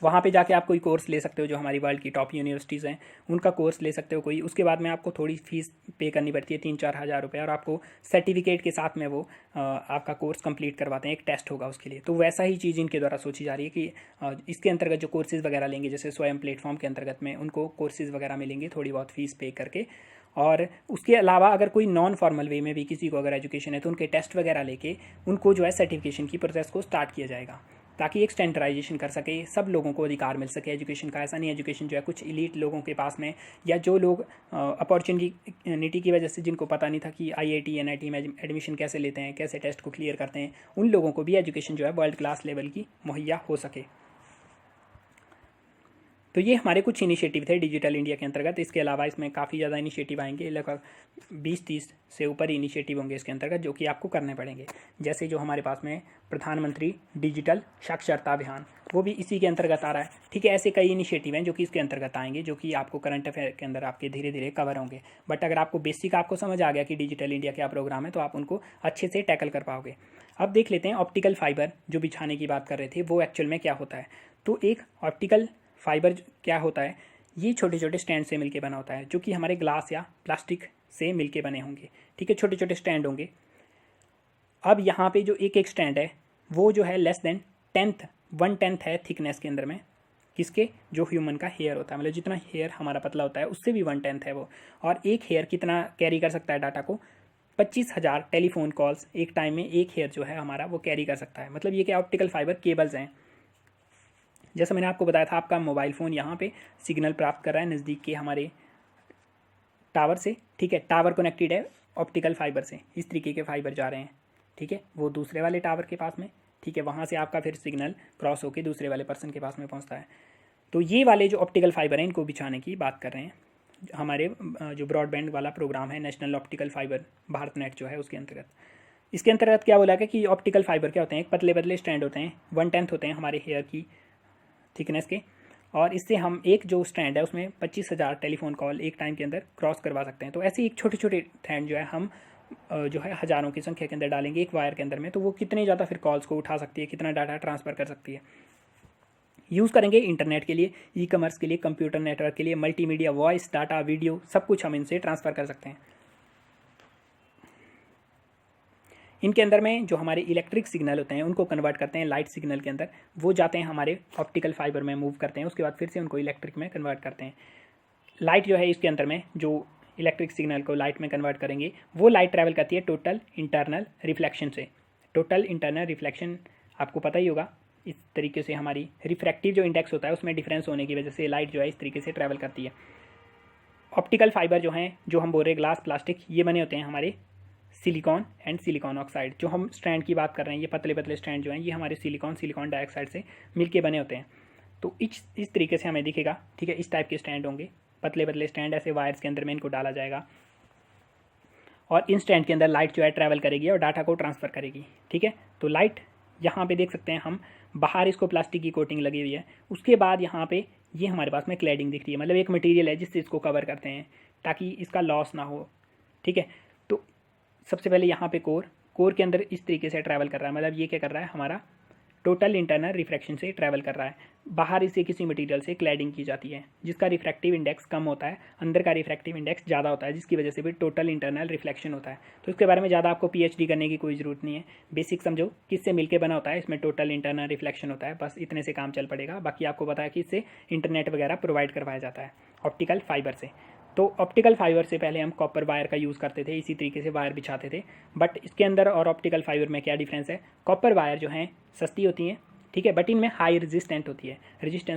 वहाँ पे जाके आप कोई कोर्स ले सकते हो, जो हमारी वर्ल्ड की टॉप यूनिवर्सिटीज़ हैं उनका कोर्स ले सकते हो कोई। उसके बाद में आपको थोड़ी फीस पे करनी पड़ती है, 3-4 हज़ार रुपये, और आपको सर्टिफिकेट के साथ में वो आपका कोर्स कंप्लीट करवाते हैं, एक टेस्ट होगा उसके लिए। तो वैसा ही चीज़ इनके द्वारा सोची जा रही है कि इसके अंतर्गत जो कोर्सेज़ वगैरह लेंगे, जैसे स्वयं प्लेटफॉर्म के अंतर्गत में उनको कोर्सेज़ वगैरह मिलेंगे थोड़ी बहुत फीस पे करके। और उसके अलावा अगर कोई नॉन फॉर्मल वे में भी किसी को अगर एजुकेशन है तो उनके टेस्ट वगैरह लेके उनको जो है सर्टिफिकेशन की प्रोसेस को स्टार्ट किया जाएगा, ताकि एक स्टैंडर्डाइजेशन कर सके, सब लोगों को अधिकार मिल सके एजुकेशन का। ऐसा नहीं एजुकेशन जो है कुछ इलीट लोगों के पास में, या जो लोग अपॉर्चुनिटी की वजह से जिनको पता नहीं था कि IIT NIT में एडमिशन कैसे लेते हैं, कैसे टेस्ट को क्लियर करते हैं, उन लोगों को भी एजुकेशन जो है वर्ल्ड क्लास लेवल की मुहैया हो सके। तो ये हमारे कुछ इनिशिएटिव थे डिजिटल इंडिया के अंतर्गत। इसके अलावा इसमें काफ़ी ज़्यादा इनिशिएटिव आएंगे, लगभग 20-30 से ऊपर इनिशिएटिव होंगे इसके अंतर्गत, जो कि आपको करने पड़ेंगे। जैसे जो हमारे पास में प्रधानमंत्री डिजिटल साक्षरता अभियान, वो भी इसी के अंतर्गत आ रहा है। ठीक है, ऐसे कई इनिशिएटिव हैं जो कि इसके अंतर्गत आएंगे, जो कि आपको करंट अफेयर के अंदर आपके धीरे धीरे कवर होंगे। बट अगर आपको बेसिक आपको समझ आ गया कि डिजिटल इंडिया क्या प्रोग्राम है, तो आप उनको अच्छे से टैकल कर पाओगे। अब देख लेते हैं ऑप्टिकल फाइबर जो बिछाने की बात कर रहे थे, वो एक्चुअल में क्या होता है। तो एक ऑप्टिकल फाइबर क्या होता है, ये छोटे छोटे स्टैंड से मिलके बना होता है, जो कि हमारे ग्लास या प्लास्टिक से मिलके बने होंगे। ठीक है, छोटे छोटे स्टैंड होंगे। अब यहाँ पे जो एक एक स्टैंड है वो जो है लेस देन 1/10 है थिकनेस के अंदर में, किसके, जो ह्यूमन का हेयर होता है, मतलब जितना हेयर हमारा पतला होता है उससे भी 1/10 है वो। और एक हेयर कितना कैरी कर सकता है डाटा को, 25,000 टेलीफोन कॉल्स एक टाइम में एक हेयर जो है हमारा वो कैरी कर सकता है। मतलब ये क्या, ऑप्टिकल फाइबर केबल्स हैं। जैसा मैंने आपको बताया था, आपका मोबाइल फ़ोन यहाँ पे सिग्नल प्राप्त कर रहा है नज़दीक के हमारे टावर से। ठीक है, टावर कनेक्टेड है ऑप्टिकल फाइबर से, इस तरीके के फाइबर जा रहे हैं। ठीक है, वो दूसरे वाले टावर के पास में, ठीक है, वहाँ से आपका फिर सिग्नल क्रॉस होकर दूसरे वाले पर्सन के पास में पहुँचता है। तो ये वाले जो ऑप्टिकल फाइबर हैं इनको बिछाने की बात कर रहे हैं हमारे जो ब्रॉडबैंड वाला प्रोग्राम है, national optical fibre Bharat net जो है, उसके अंतर्गत। इसके अंतर्गत क्या बोला गया कि ऑप्टिकल फाइबर क्या होते हैं, एक पतले पतले स्टैंड होते हैं, 1/10 होते हैं हमारे हेयर की थिकनेस के, और इससे हम एक जो स्टैंड है उसमें 25,000 टेलीफोन कॉल एक टाइम के अंदर क्रॉस करवा सकते हैं। तो ऐसे एक छोटे छोटे स्टैंड जो है हम जो है हज़ारों की संख्या के अंदर डालेंगे एक वायर के अंदर में, तो वो कितने ज़्यादा फिर कॉल्स को उठा सकती है, कितना डाटा ट्रांसफ़र कर सकती है। यूज़ करेंगे इंटरनेट के लिए, ई-कॉमर्स के लिए, कंप्यूटर नेटवर्क के लिए, मल्टीमीडिया, वॉइस, डाटा, वीडियो, सब कुछ हम इनसे ट्रांसफ़र कर सकते हैं। इनके अंदर में जो हमारे इलेक्ट्रिक सिग्नल होते हैं उनको कन्वर्ट करते हैं लाइट सिग्नल के अंदर, वो जाते हैं हमारे ऑप्टिकल फाइबर में मूव करते हैं, उसके बाद फिर से उनको इलेक्ट्रिक में कन्वर्ट करते हैं। लाइट जो है इसके अंदर में जो इलेक्ट्रिक सिग्नल को लाइट में कन्वर्ट करेंगे, वो लाइट ट्रैवल करती है टोटल इंटरनल रिफ्लेक्शन से। टोटल इंटरनल रिफ्लेक्शन आपको पता ही होगा, इस तरीके से हमारी रिफ्रैक्टिव जो इंडेक्स होता है उसमें डिफरेंस होने की वजह से लाइट जो है इस तरीके से ट्रैवल करती है। ऑप्टिकल फाइबर जो हैं, जो हम बोल रहे हैं ग्लास, प्लास्टिक, ये बने होते हैं हमारे सिलिकॉन एंड सिलिकॉन ऑक्साइड। जो हम स्ट्रैंड की बात कर रहे हैं, ये पतले पतले स्ट्रैंड जो हैं ये हमारे सिलिकॉन डाइऑक्साइड से मिलके बने होते हैं। तो इस तरीके से हमें दिखेगा, ठीक है। इस टाइप के स्टैंड होंगे, पतले पतले स्टैंड, ऐसे वायर्स के अंदर में इनको डाला जाएगा और इन स्टैंड के अंदर लाइट जो है ट्रैवल करेगी और डाटा को ट्रांसफ़र करेगी, ठीक है। तो लाइट यहाँ पे देख सकते हैं हम, बाहर इसको प्लास्टिक की कोटिंग लगी हुई है, उसके बाद यहाँ पे ये हमारे पास में क्लैडिंग दिख रही है, मतलब एक मटेरियल है जिससे इसको कवर करते हैं ताकि इसका लॉस ना हो, ठीक है। तो सबसे पहले यहाँ पे कोर के अंदर इस तरीके से ट्रैवल कर रहा है, मतलब ये क्या कर रहा है, हमारा टोटल इंटरनल रिफ्रैक्शन से ट्रैवल कर रहा है। बाहर इसे किसी मटेरियल से क्लैडिंग की जाती है जिसका रिफ्रैक्टिव इंडेक्स कम होता है, अंदर का रिफ्रैक्टिव इंडेक्स ज़्यादा होता है, जिसकी वजह से भी टोटल इंटरनल रिफ्लेक्शन होता है। तो इसके बारे में ज़्यादा आपको पीएचडी करने की कोई ज़रूरत नहीं है, बेसिक समझो किससे मिलकर बना होता है, इसमें टोटल इंटरनल रिफ्लेक्शन होता है, बस इतने से काम चल पड़ेगा। बाकी आपको पता है कि इससे इंटरनेट वगैरह प्रोवाइड करवाया जाता है ऑप्टिकल फाइबर से। तो ऑप्टिकल फाइबर से पहले हम कॉपर वायर का यूज़ करते थे, इसी तरीके से वायर बिछाते थे। बट इसके अंदर और ऑप्टिकल फाइबर में क्या डिफरेंस है, कॉपर वायर जो हैं सस्ती होती हैं, ठीक है, बट इनमें हाई रेजिस्टेंस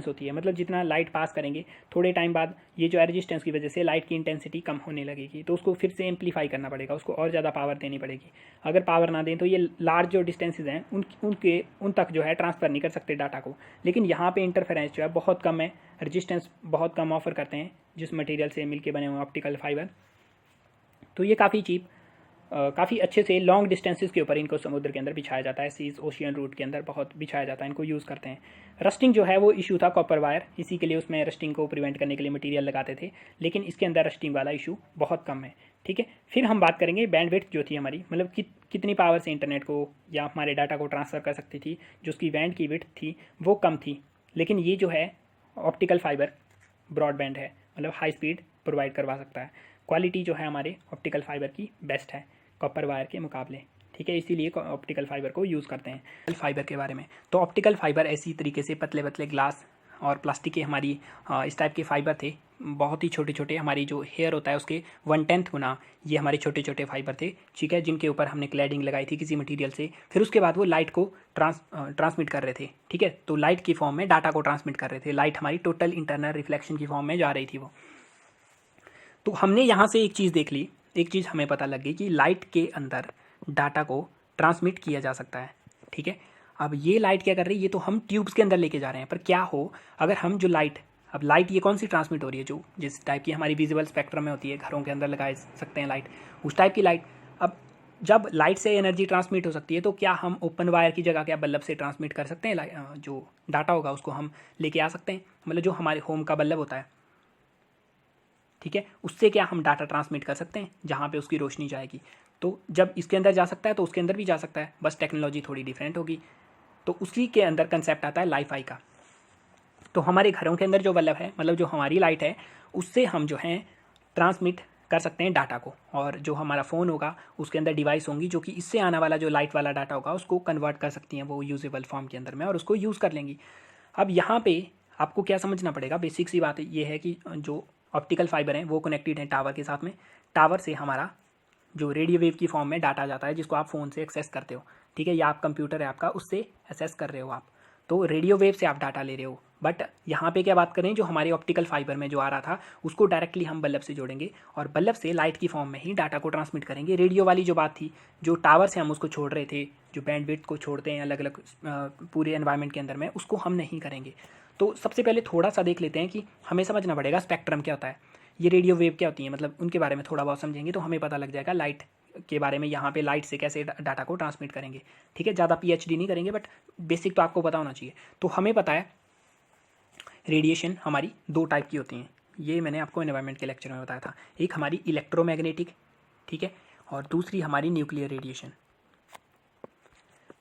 होती है, मतलब जितना लाइट पास करेंगे थोड़े टाइम बाद ये जो है रेजिस्टेंस की वजह से लाइट की इंटेंसिटी कम होने लगेगी, तो उसको फिर से एम्पलीफाई करना पड़ेगा, उसको और ज़्यादा पावर देनी पड़ेगी। अगर पावर ना दें तो ये लार्ज जो डिस्टेंसेज हैं उन तक जो है ट्रांसफ़र नहीं कर सकते डाटा को। लेकिन यहाँ पे इंटरफेरेंस जो है बहुत कम है, रेजिस्टेंस बहुत कम ऑफर करते हैं जिस मटेरियल से मिलके बने हुए ऑप्टिकल फाइबर। तो ये काफ़ी अच्छे से लॉन्ग डिस्टेंसेस के ऊपर इनको समुद्र के अंदर बिछाया जाता है, सीज ओशियन रूट के अंदर बहुत बिछाया जाता है, इनको यूज़ करते हैं। रस्टिंग जो है वो इशू था कॉपर वायर, इसी के लिए उसमें रस्टिंग को प्रिवेंट करने के लिए मटेरियल लगाते थे, लेकिन इसके अंदर रस्टिंग वाला इशू बहुत कम है, ठीक है। फिर हम बात करेंगे बैंडविड्थ जो थी हमारी, मतलब कितनी पावर से इंटरनेट को या हमारे डाटा को ट्रांसफ़र कर सकती थी, जो उसकी बैंड की विड्थ थी वो कम थी। लेकिन ये जो है ऑप्टिकल फाइबर ब्रॉडबैंड है, मतलब हाई स्पीड प्रोवाइड करवा सकता है। क्वालिटी जो है हमारे ऑप्टिकल फाइबर की बेस्ट है कॉपर वायर के मुकाबले, ठीक है, इसीलिए ऑप्टिकल फाइबर को यूज़ करते हैं। फाइबर के बारे में, तो ऑप्टिकल फाइबर ऐसी तरीके से पतले पतले ग्लास और प्लास्टिक के हमारी इस टाइप के फाइबर थे, बहुत ही छोटे छोटे, हमारी जो हेयर होता है उसके 1/10 गुना ये हमारे छोटे छोटे फाइबर थे, ठीक है, जिनके ऊपर हमने क्लैडिंग लगाई थी किसी मटेरियल से। फिर उसके बाद वो लाइट को ट्रांसमिट कर रहे थे, ठीक है, तो लाइट की फॉर्म में डाटा को ट्रांसमिट कर रहे थे, लाइट हमारी टोटल इंटरनल रिफ्लेक्शन की फॉर्म में जा रही थी वो। तो हमने यहाँ से एक चीज़ देख ली, एक चीज़ हमें पता लग गई कि लाइट के अंदर डाटा को ट्रांसमिट किया जा सकता है, ठीक है। अब ये लाइट क्या कर रही है, ये तो हम ट्यूब्स के अंदर लेके जा रहे हैं, पर क्या हो अगर हम जो लाइट, अब लाइट ये कौन सी ट्रांसमिट हो रही है, जो जिस टाइप की हमारी विजिबल स्पेक्ट्रम में होती है, घरों के अंदर लगा सकते हैं लाइट, उस टाइप की लाइट। अब जब लाइट से एनर्जी ट्रांसमिट हो सकती है तो क्या हम ओपन वायर की जगह क्या बल्ब से ट्रांसमिट कर सकते हैं, जो डाटा होगा उसको हम लेके आ सकते हैं, मतलब जो हमारे होम का बल्ब होता है, ठीक है, उससे क्या हम डाटा ट्रांसमिट कर सकते हैं जहाँ पे उसकी रोशनी जाएगी। तो जब इसके अंदर जा सकता है तो उसके अंदर भी जा सकता है, बस टेक्नोलॉजी थोड़ी डिफरेंट होगी। तो उसी के अंदर कंसेप्ट आता है लाइफाई का। तो हमारे घरों के अंदर जो बल्ब है, मतलब जो हमारी लाइट है, उससे हम जो है ट्रांसमिट कर सकते हैं डाटा को, और जो हमारा फ़ोन होगा उसके अंदर डिवाइस होंगी जो कि इससे आने वाला जो लाइट वाला डाटा होगा उसको कन्वर्ट कर सकती हैं वो यूजेबल फॉर्म के अंदर में, और उसको यूज़ कर लेंगी। अब यहाँ पे आपको क्या समझना पड़ेगा, बेसिक सी बात ये है कि जो ऑप्टिकल फाइबर हैं वो कनेक्टेड हैं टावर के साथ में, टावर से हमारा जो रेडियो वेव की फॉर्म में डाटा जाता है जिसको आप फ़ोन से एक्सेस करते हो, ठीक है, या आप कंप्यूटर है आपका उससे एक्सेस कर रहे हो आप, तो रेडियो वेव से आप डाटा ले रहे हो। बट यहाँ पे क्या बात करें, जो हमारे ऑप्टिकल फाइबर में जो आ रहा था उसको डायरेक्टली हम बल्ब से जोड़ेंगे और बल्ब से लाइट की फॉर्म में ही डाटा को ट्रांसमिट करेंगे। रेडियो वाली जो बात थी, जो टावर से हम उसको छोड़ रहे थे, जो बैंडविड्थ को छोड़ते हैं अलग अलग पूरे एनवायरनमेंट के अंदर में, उसको हम नहीं करेंगे। तो सबसे पहले थोड़ा सा देख लेते हैं कि हमें समझना पड़ेगा स्पेक्ट्रम क्या होता है, ये रेडियो वेव क्या होती है, मतलब उनके बारे में थोड़ा बहुत समझेंगे तो हमें पता लग जाएगा लाइट के बारे में, यहाँ पे लाइट से कैसे डाटा को ट्रांसमिट करेंगे, ठीक है। ज़्यादा पीएचडी नहीं करेंगे बट बेसिक तो आपको पता होना चाहिए। तो हमें पता है रेडिएशन हमारी दो टाइप की होती हैं, ये मैंने आपको एनवायरनमेंट के लेक्चर में बताया था। एक हमारी इलेक्ट्रोमैग्नेटिक, ठीक है, और दूसरी हमारी न्यूक्लियर रेडिएशन।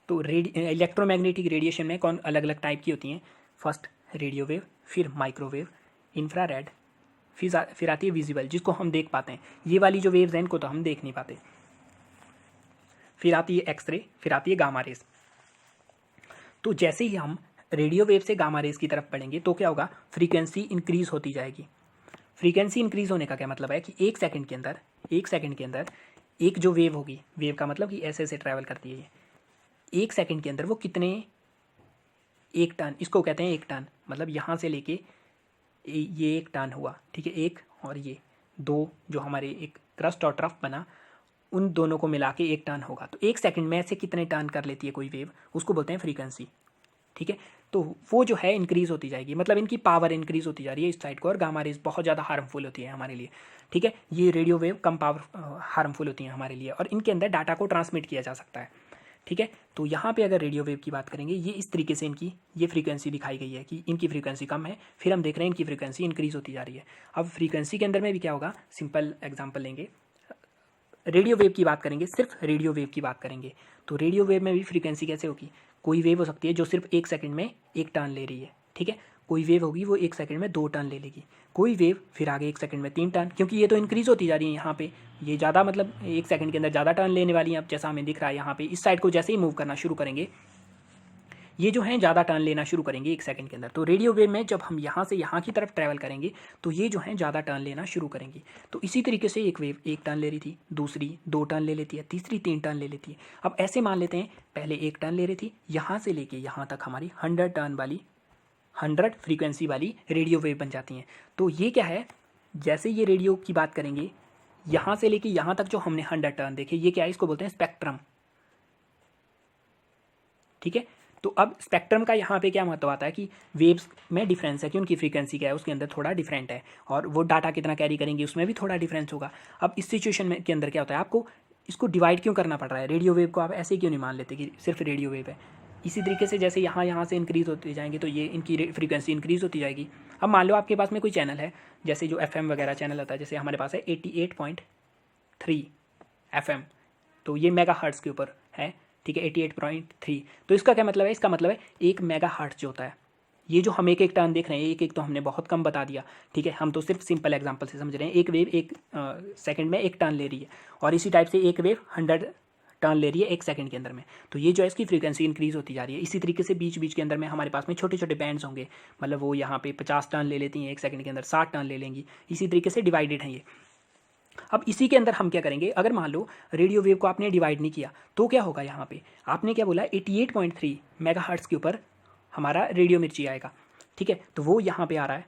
तो इलेक्ट्रोमैग्नेटिक रेडिएशन में कौन अलग अलग टाइप की होती हैं, फर्स्ट रेडियो वेव, फिर माइक्रोवेव, इंफ्रारेड, फिर आती है विजिबल जिसको हम देख पाते हैं, ये वाली जो वेव्स हैं इनको तो हम देख नहीं पाते, फिर आती है एक्सरे, फिर आती है गामा रेस। तो जैसे ही हम रेडियो वेव से गामा रेस की तरफ बढ़ेंगे तो क्या होगा, फ्रीक्वेंसी इंक्रीज होती जाएगी। फ्रीक्वेंसी इंक्रीज होने का क्या मतलब है कि एक सेकंड के अंदर एक जो वेव होगी, वेव का मतलब कि ऐसे ऐसे ट्रैवल करती है ये, एक सेकंड के अंदर वो कितने, एक टन, इसको कहते हैं एक टन, मतलब यहाँ से लेके ये एक टन हुआ, ठीक है, एक और ये दो जो हमारे एक क्रस्ट और ट्रफ बना, उन दोनों को मिला के एक टन होगा। तो एक सेकंड में ऐसे कितने टर्न कर लेती है कोई वेव, उसको बोलते हैं फ्रीक्वेंसी, ठीक है। तो वो जो है इंक्रीज़ होती जाएगी, मतलब इनकी पावर इंक्रीज़ होती जा रही है इस साइड को, और गामा रेज बहुत ज़्यादा हार्मफुल होती है हमारे लिए, ठीक है। ये रेडियो वेव कम पावर हार्मफुल होती हैं हमारे लिए, और इनके अंदर डाटा को ट्रांसमिट किया जा सकता है, ठीक है। तो यहाँ पे अगर रेडियो वेव की बात करेंगे, ये इस तरीके से इनकी ये फ्रीक्वेंसी दिखाई गई है कि इनकी फ्रीक्वेंसी कम है, फिर हम देख रहे हैं इनकी फ्रीक्वेंसी इंक्रीज़ होती जा रही है। अब फ्रीक्वेंसी के अंदर में भी क्या होगा, सिंपल एग्जांपल लेंगे, रेडियो वेव की बात करेंगे, सिर्फ रेडियो वेव की बात करेंगे, तो रेडियो वेव में भी फ्रीक्वेंसी कैसे होगी, कोई वेव हो सकती है जो सिर्फ 1 सेकंड में 1 टर्न ले रही है, ठीक है। कोई वेव होगी वो 1 सेकंड में 2 टर्न ले लेगी, कोई वेव फिर आगे 1 सेकंड में 3 टर्न, क्योंकि ये तो इंक्रीज़ होती जा रही है यहाँ पे, ये ज़्यादा मतलब 1 सेकंड के अंदर ज़्यादा टर्न लेने वाली हैं। अब जैसा हमें दिख रहा है यहाँ पे, इस साइड को जैसे ही मूव करना शुरू करेंगे, ये जो हैं ज़्यादा टर्न लेना शुरू करेंगे 1 सेकंड के अंदर। तो रेडियो वेव में जब हम यहाँ से यहाँ की तरफ ट्रैवल करेंगे, तो ये जो हैं ज़्यादा टर्न लेना शुरू करेंगी। तो इसी तरीके से एक वेव 1 टर्न ले रही थी, दूसरी 2 टर्न ले लेती है, तीसरी 3 टर्न ले लेती है। अब ऐसे मान लेते हैं, पहले 1 टर्न ले रही थी, यहाँ से लेके यहाँ तक हमारी 100 टर्न वाली 100 फ्रीक्वेंसी वाली रेडियो वेव बन जाती हैं। तो ये क्या है, जैसे ये रेडियो की बात करेंगे, यहाँ से लेके यहाँ तक जो हमने 100 टर्न देखे, ये क्या है, इसको बोलते हैं स्पेक्ट्रम, ठीक है। तो अब स्पेक्ट्रम का यहाँ पे क्या महत्व आता है कि वेव्स में डिफरेंस है कि उनकी फ्रीक्वेंसी क्या है, उसके अंदर थोड़ा डिफरेंट है, और वो डाटा कितना कैरी करेंगे उसमें भी थोड़ा डिफरेंस होगा। अब इस सिचुएशन में के अंदर क्या होता है, आपको इसको डिवाइड क्यों करना पड़ रहा है, रेडियो वेव को आप ऐसे क्यों नहीं मान लेते कि सिर्फ रेडियो वेव है। इसी तरीके से जैसे यहाँ से इंक्रीज़ होते जाएंगे, तो ये इनकी फ्रीक्वेंसी इंक्रीज़ होती जाएगी। अब मान लो आपके पास में कोई चैनल है, जैसे जो FM वगैरह चैनल होता है, जैसे हमारे पास है 88.3 FM, तो ये मेगा हर्ट्ज़ के ऊपर है, ठीक है, 88.3। तो इसका क्या मतलब है, इसका मतलब है 1 मेगा हर्ट्ज़ जो होता है, ये जो हम एक एक टर्न देख रहे हैं, एक एक तो हमने बहुत कम बता दिया, ठीक है, हम तो सिर्फ सिंपल एग्जांपल से समझ रहे हैं। एक वेव 1 सेकंड में 1 टर्न ले रही है, और इसी टाइप से एक वेव 100 टर्न ले रही है 1 सेकंड के अंदर में, तो ये जो है इसकी फ्रीक्वेंसी इंक्रीज़ होती जा रही है। इसी तरीके से बीच बीच के अंदर में हमारे पास में छोटे छोटे बैंड्स होंगे, मतलब वो यहाँ पे 50 टर्न ले लेती हैं 1 सेकंड के अंदर, 60 टर्न ले लेंगी, इसी तरीके से डिवाइडेड हैं ये। अब इसी के अंदर हम क्या करेंगे, अगर मान लो रेडियो वेव को आपने डिवाइड नहीं किया, तो क्या होगा, यहाँ पे आपने क्या बोला, 88.3 मेगाहर्ट्ज़ के ऊपर हमारा रेडियो मिर्ची आएगा, ठीक है। तो वो यहाँ पे आ रहा है,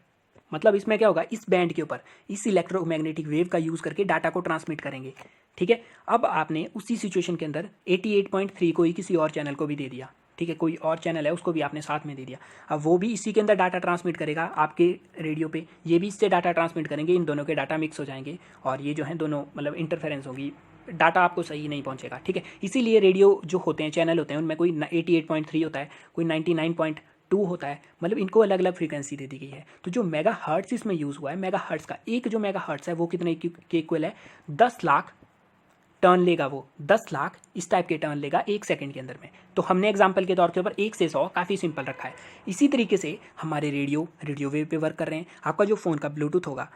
मतलब इसमें क्या होगा, इस बैंड के ऊपर इस इलेक्ट्रोमैग्नेटिक वेव का यूज़ करके डाटा को ट्रांसमिट करेंगे, ठीक है। अब आपने उसी सिचुएशन के अंदर 88.3 को ही किसी और चैनल को भी दे दिया, ठीक है, कोई और चैनल है उसको भी आपने साथ में दे दिया। अब वो भी इसी के अंदर डाटा ट्रांसमिट करेगा आपके रेडियो पे, ये भी इससे डाटा ट्रांसमिट करेंगे, इन दोनों के डाटा मिक्स हो जाएंगे, और ये जो है दोनों मतलब इंटरफेरेंस होगी, डाटा आपको सही नहीं पहुंचेगा, ठीक है। इसीलिए रेडियो जो होते हैं, चैनल होते हैं, उनमें कोई 88.3 होता है, कोई 99.2 होता है, मतलब इनको अलग अलग फ्रीक्वेंसी दे दी गई है। तो जो मेगा हर्ट्स इसमें यूज़ हुआ है, मेगा हर्ट्स का एक जो मेगा हर्ट्स है वो कितने के इक्वल है, 10 लाख टर्न लेगा, वो 10 लाख इस टाइप के टर्न लेगा 1 सेकंड के अंदर में। तो हमने एग्जांपल के तौर के ऊपर 1 से 100 काफ़ी सिंपल रखा है। इसी तरीके से हमारे रेडियो वेव पे वर्क कर रहे हैं। आपका जो फ़ोन का ब्लूटूथ होगा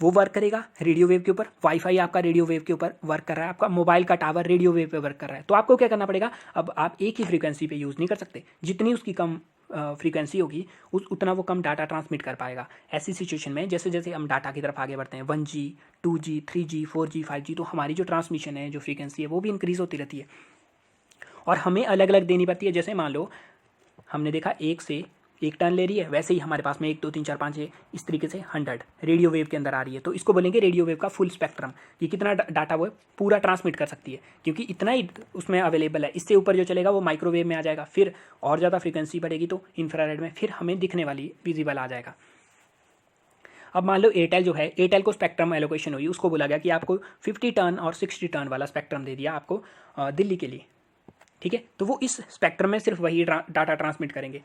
वो वर्क करेगा रेडियो वेव के ऊपर, वाईफाई आपका रेडियो वेव के ऊपर वर्क कर रहा है, आपका मोबाइल का टावर रेडियो वेव पे वर्क कर रहा है। तो आपको क्या करना पड़ेगा, अब आप एक ही फ्रीक्वेंसी पे यूज़ नहीं कर सकते, जितनी उसकी कम फ्रीक्वेंसी होगी उतना वो कम डाटा ट्रांसमिट कर पाएगा। ऐसी सिचुएशन में जैसे जैसे हम डाटा की तरफ आगे बढ़ते हैं, 1G 2G 3G 4G 5G, तो हमारी जो ट्रांसमिशन है, जो फ्रीक्वेंसी है, वो भी इंक्रीज़ होती रहती है, और हमें अलग अलग देनी पड़ती है। जैसे मान लो हमने देखा 1 टर्न ले रही है, वैसे ही हमारे पास में 1 2 3 4 5 6 इस तरीके से 100 रेडियो वेव के अंदर आ रही है। तो इसको बोलेंगे रेडियो वेव का फुल स्पेक्ट्रम, कि कितना डाटा वो पूरा ट्रांसमिट कर सकती है, क्योंकि इतना ही उसमें अवेलेबल है। इससे ऊपर जो चलेगा वो माइक्रोवेव में आ जाएगा, फिर और ज़्यादा फ्रीक्वेंसी बढ़ेगी तो इंफ्रारेड में फिर हमें दिखने वाली विजिबल आ जाएगा। अब मान लो एयरटेल जो है, एयरटेल को स्पेक्ट्रम एलोकेशन हुई, उसको बोला गया कि आपको 50 टर्न और 60 टर्न वाला स्पेक्ट्रम दे दिया आपको दिल्ली के लिए, ठीक है। तो वो इस स्पेक्ट्रम में सिर्फ वही डाटा ट्रांसमिट करेंगे।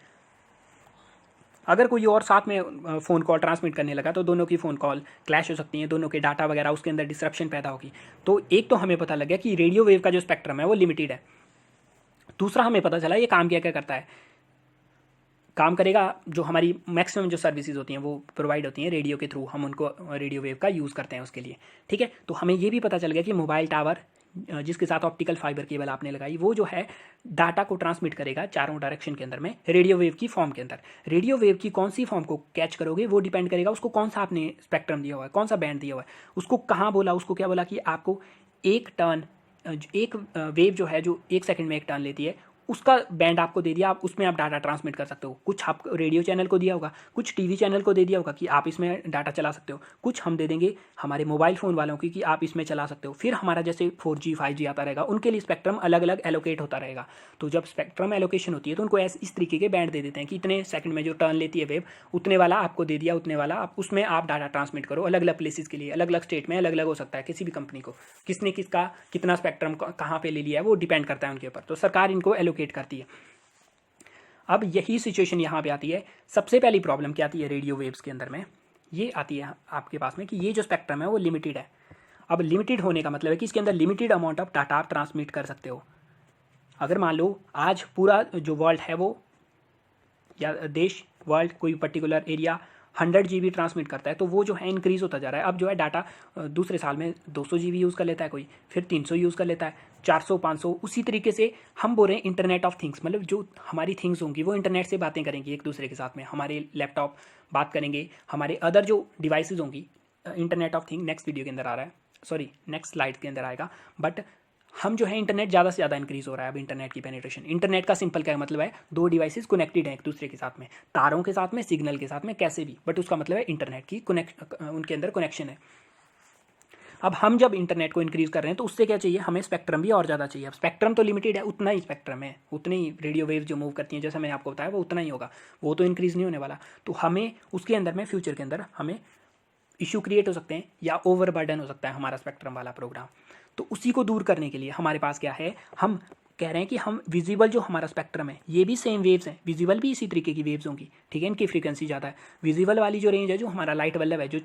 अगर कोई और साथ में फ़ोन कॉल ट्रांसमिट करने लगा तो दोनों की फ़ोन कॉल क्लैश हो सकती हैं, दोनों के डाटा वगैरह उसके अंदर डिस्रप्शन पैदा होगी। तो एक तो हमें पता लग गया कि रेडियो वेव का जो स्पेक्ट्रम है वो लिमिटेड है। दूसरा हमें पता चला ये काम क्या क्या करता है, काम करेगा जो हमारी मैक्सिमम जो सर्विसेज होती हैं वो प्रोवाइड होती हैं रेडियो के थ्रू, हम उनको रेडियो वेव का यूज़ करते हैं उसके लिए, ठीक है। तो हमें ये भी पता चल गया कि मोबाइल टावर जिसके साथ ऑप्टिकल फाइबर केबल आपने लगाई, वो जो है डाटा को ट्रांसमिट करेगा चारों डायरेक्शन के अंदर में रेडियो वेव की फॉर्म के अंदर। रेडियो वेव की कौन सी फॉर्म को कैच करोगे वो डिपेंड करेगा उसको कौन सा आपने स्पेक्ट्रम दिया हुआ है, कौन सा बैंड दिया हुआ है, उसको कहाँ बोला, उसको क्या बोला कि आपको एक वेव जो है जो 1 सेकंड में 1 टर्न लेती है, उसका बैंड आपको दे दिया, आप उसमें आप डाटा ट्रांसमिट कर सकते हो। कुछ आप रेडियो चैनल को दिया होगा, कुछ टीवी चैनल को दे दिया होगा कि आप इसमें डाटा चला सकते हो, कुछ हम दे देंगे हमारे मोबाइल फ़ोन वालों की कि आप इसमें चला सकते हो। फिर हमारा जैसे 4G 5G आता रहेगा, उनके लिए स्पेक्ट्रम अलग अलग एलोकेट होता रहेगा। तो जब स्पेक्ट्रम एलोकेशन होती है तो उनको इस तरीके के बैंड दे देते हैं कि इतने सेकंड में जो टर्न लेती है वेव, उतने वाला आपको दे दिया, उतने वाला आप उसमें आप डाटा ट्रांसमिट करो अलग अलग प्लेसेस के लिए। अलग अलग स्टेट में अलग अलग हो सकता है किसी भी कंपनी को, किसने किसका कितना स्पेक्ट्रम कहाँ पे ले लिया है वो डिपेंड करता है उनके ऊपर। तो सरकार इनको एलोकेट करती है। अब यही सिचुएशन यहाँ पे आती है। सबसे पहली प्रॉब्लम क्या आती है रेडियो वेव्स के अंदर में, ये आती है आपके पास में कि ये जो स्पेक्ट्रम है वो लिमिटेड है। अब लिमिटेड होने का मतलब है कि इसके अंदर लिमिटेड अमाउंट ऑफ डाटा आप ट्रांसमिट कर सकते हो। अगर मान लो आज पूरा जो वर्ल्ड है वो, या देश वर्ल्ड कोई पर्टिकुलर एरिया 100 GB ट्रांसमिट करता है, तो वो जो है इंक्रीज़ होता जा रहा है। अब जो है डाटा दूसरे साल में 200 GB यूज़ कर लेता है कोई, फिर 300 यूज़ कर लेता है, 400 500। उसी तरीके से हम बोल रहे हैं इंटरनेट ऑफ थिंग्स, मतलब जो हमारी थिंग्स होंगी वो इंटरनेट से बातें करेंगी एक दूसरे के साथ में। हमारे लैपटॉप बात करेंगे, हमारे अदर जो डिवाइसेज होंगी, internet of thing next video के अंदर आ रहा है, सॉरी नेक्स्ट स्लाइड के अंदर आएगा। बट हम जो है इंटरनेट ज़्यादा से ज़्यादा इंक्रीज़ हो रहा है अब इंटरनेट की पेनिट्रेशन। इंटरनेट का सिंपल क्या मतलब है, दो डिवाइसेस कनेक्टेड हैं एक दूसरे के साथ में, तारों के साथ में, सिग्नल के साथ में, कैसे भी, बट उसका मतलब है इंटरनेट की उनके अंदर कनेक्शन है। अब हम जब इंटरनेट को इंक्रीज़ कर रहे हैं तो उससे क्या चाहिए, हमें स्पेक्ट्रम भी और ज़्यादा चाहिए। अब स्पेक्ट्रम तो लिमिटेड है, उतना ही स्पेक्ट्रम है, उतनी ही रेडियो वेव जो मूव करती हैं जैसा मैंने आपको बताया वो उतना ही होगा, वो तो इंक्रीज़ नहीं होने वाला। तो हमें उसके अंदर में फ्यूचर के अंदर हमें इशू क्रिएट हो सकते हैं या ओवर बर्डन हो सकता है हमारा स्पेक्ट्रम वाला प्रोग्राम। तो उसी को दूर करने के लिए हमारे पास क्या है, हम कह रहे हैं कि हम विजिबल जो हमारा स्पेक्ट्रम है ये भी सेम वेव्स हैं, विजिबल भी इसी तरीके की वेव्स होंगी, ठीक है, इनकी फ्रीक्वेंसी ज़्यादा है। विजिबल वाली जो रेंज है, जो हमारा लाइट बल्ब है, जो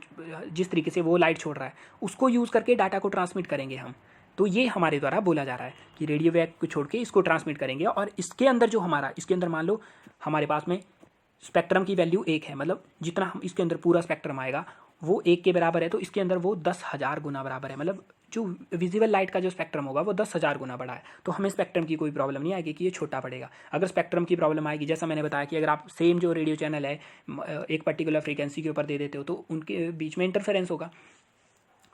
जिस तरीके से वो लाइट छोड़ रहा है, उसको यूज़ करके डाटा को ट्रांसमिट करेंगे हम। तो ये हमारे द्वारा बोला जा रहा है कि रेडियो वेव को छोड़ के इसको ट्रांसमिट करेंगे। और इसके अंदर जो हमारा, इसके अंदर मान लो हमारे पास में स्पेक्ट्रम की वैल्यू 1 है, मतलब जितना हम इसके अंदर पूरा स्पेक्ट्रम आएगा वो 1 के बराबर है, तो इसके अंदर वो 10,000 गुना बराबर है। मतलब जो विजिबल लाइट का जो स्पेक्ट्रम होगा वो 10,000 गुना बड़ा है। तो हमें स्पेक्ट्रम की कोई प्रॉब्लम नहीं आएगी कि ये छोटा पड़ेगा। अगर स्पेक्ट्रम की प्रॉब्लम आएगी, जैसा मैंने बताया कि अगर आप सेम जो रेडियो चैनल है एक पर्टिकुलर फ्रीक्वेंसी के ऊपर दे देते हो तो उनके बीच में इंटरफेरेंस होगा।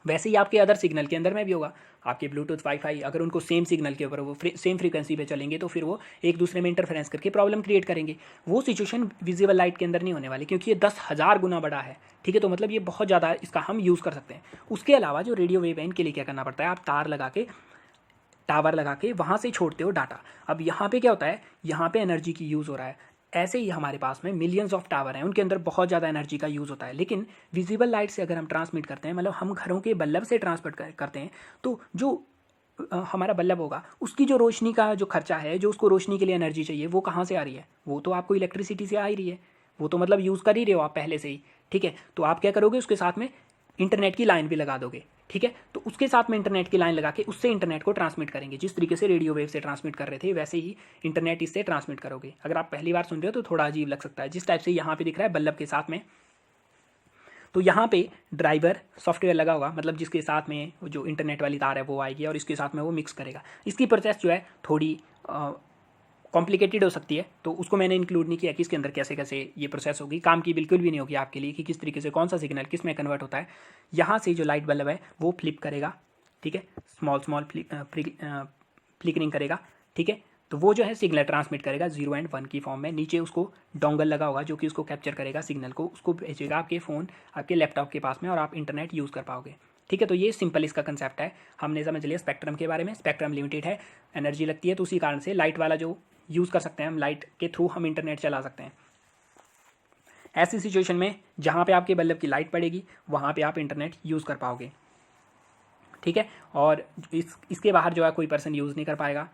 वैसे ही आपके अदर सिग्नल के अंदर में भी होगा। आपके ब्लूटूथ वाईफाई अगर उनको सेम सिग्नल के ऊपर वो सेम फ्रीक्वेंसी पे चलेंगे तो फिर वो एक दूसरे में इंटरफेरेंस करके प्रॉब्लम क्रिएट करेंगे। वो सिचुएशन विजिबल लाइट के अंदर नहीं होने वाली, क्योंकि ये 10,000 गुना बड़ा है, ठीक है। तो मतलब ये बहुत ज़्यादा इसका हम यूज़ कर सकते हैं। उसके अलावा जो रेडियो वेव है इनके लिए क्या करना पड़ता है, आप तार लगा के, टावर लगा के वहाँ से छोड़ते हो डाटा। अब यहाँ पे क्या होता है, यहाँ पे एनर्जी की यूज़ हो रहा है। ऐसे ही हमारे पास में मिलियंस ऑफ टावर हैं, उनके अंदर बहुत ज़्यादा एनर्जी का यूज़ होता है। लेकिन विजिबल लाइट से अगर हम ट्रांसमिट करते हैं, मतलब हम घरों के बल्ब से ट्रांसमिट करते हैं, तो जो हमारा बल्ब होगा उसकी जो रोशनी का जो खर्चा है, जो उसको रोशनी के लिए एनर्जी चाहिए, वो कहाँ से आ रही है, वो तो आपको इलेक्ट्रिसिटी से आ ही रही है, वो तो मतलब यूज़ कर ही रहे हो आप पहले से ही, ठीक है। तो आप क्या करोगे, उसके साथ में इंटरनेट की लाइन भी लगा दोगे, ठीक है। तो उसके साथ में इंटरनेट की लाइन लगा के उससे इंटरनेट को ट्रांसमिट करेंगे। जिस तरीके से रेडियो वेव से ट्रांसमिट कर रहे थे वैसे ही इंटरनेट इससे ट्रांसमिट करोगे। अगर आप पहली बार सुन रहे हो तो थोड़ा अजीब लग सकता है, जिस टाइप से यहाँ पे दिख रहा है बल्ब के साथ में। तो यहाँ पे ड्राइवर सॉफ्टवेयर लगा होगा, मतलब जिसके साथ में जो इंटरनेट वाली तार है वो आएगी और इसके साथ में वो मिक्स करेगा। इसकी प्रोसेस जो है थोड़ी कॉम्प्लिकेटेड हो सकती है, तो उसको मैंने इंक्लूड नहीं किया कि इसके अंदर कैसे कैसे ये प्रोसेस होगी। काम की बिल्कुल भी नहीं होगी आपके लिए कि किस तरीके से कौन सा सिग्नल किस में कन्वर्ट होता है। यहाँ से जो लाइट बल्ब है वो फ्लिप करेगा, ठीक है, स्मॉल फ्लिकरिंग करेगा, ठीक है। तो वो जो है सिग्नल ट्रांसमिट करेगा 0 और 1 की फॉर्म में। नीचे उसको डोंगल लगा होगा जो कि उसको कैप्चर करेगा सिग्नल को, उसको भेजेगा आपके फ़ोन, आपके लैपटॉप के पास में, और आप इंटरनेट यूज़ कर पाओगे, ठीक है। तो ये सिंपल इसका कंसेप्ट है। हमने समझ लिया स्पेक्ट्रम के बारे में। स्पेक्ट्रम लिमिटेड है, एनर्जी लगती है, तो उसी कारण से लाइट वाला जो यूज़ कर सकते हैं हम, लाइट के थ्रू हम इंटरनेट चला सकते हैं। ऐसी सिचुएशन में जहाँ पे आपके बल्ब की लाइट पड़ेगी वहाँ पे आप इंटरनेट यूज़ कर पाओगे, ठीक है। और इसके बाहर जो है कोई पर्सन यूज़ नहीं कर पाएगा।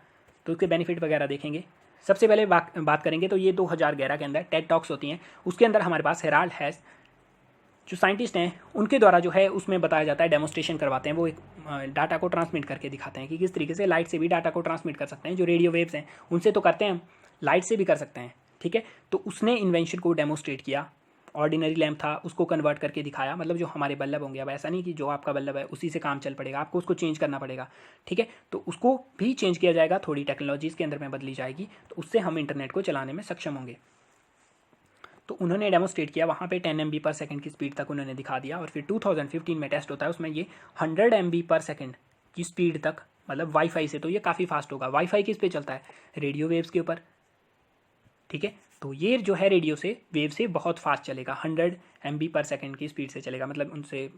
तो उसके बेनिफिट वगैरह देखेंगे। सबसे पहले बात करेंगे तो ये 2011 के अंदर टेड टॉक्स होती हैं, उसके अंदर हमारे पास हेराल्ड हैस जो साइंटिस्ट हैं उनके द्वारा जो है उसमें बताया जाता है, डेमोस्ट्रेशन करवाते हैं। वो एक डाटा को ट्रांसमिट करके दिखाते हैं कि किस तरीके से लाइट से भी डाटा को ट्रांसमिट कर सकते हैं। जो रेडियो वेव्स हैं उनसे तो करते हैं हम, लाइट से भी कर सकते हैं, ठीक है। तो उसने इन्वेंशन को डेमोस्ट्रेट किया। ऑर्डिनरी लैम्प था, उसको कन्वर्ट करके दिखाया। मतलब जो हमारे बल्ब होंगे, अब ऐसा नहीं कि जो आपका बल्ब है उसी से काम चल पड़ेगा, आपको उसको चेंज करना पड़ेगा, ठीक है। तो उसको भी चेंज किया जाएगा, थोड़ी टेक्नोलॉजी इसके अंदर में बदली जाएगी, तो उससे हम इंटरनेट को चलाने में सक्षम होंगे। तो उन्होंने डेमोस्ट्रेट किया, वहाँ पे 10 MB पर सेकंड की स्पीड तक उन्होंने दिखा दिया। और फिर 2015 में टेस्ट होता है, उसमें ये 100 MB पर सेकंड की स्पीड तक मतलब वाईफाई से तो ये काफ़ी फास्ट होगा। वाईफाई किस पे चलता है? रेडियो वेव्स के ऊपर, ठीक है। तो ये जो है रेडियो से वेव से बहुत फास्ट चलेगा, 100 MB/s की स्पीड से चलेगा, मतलब उनसे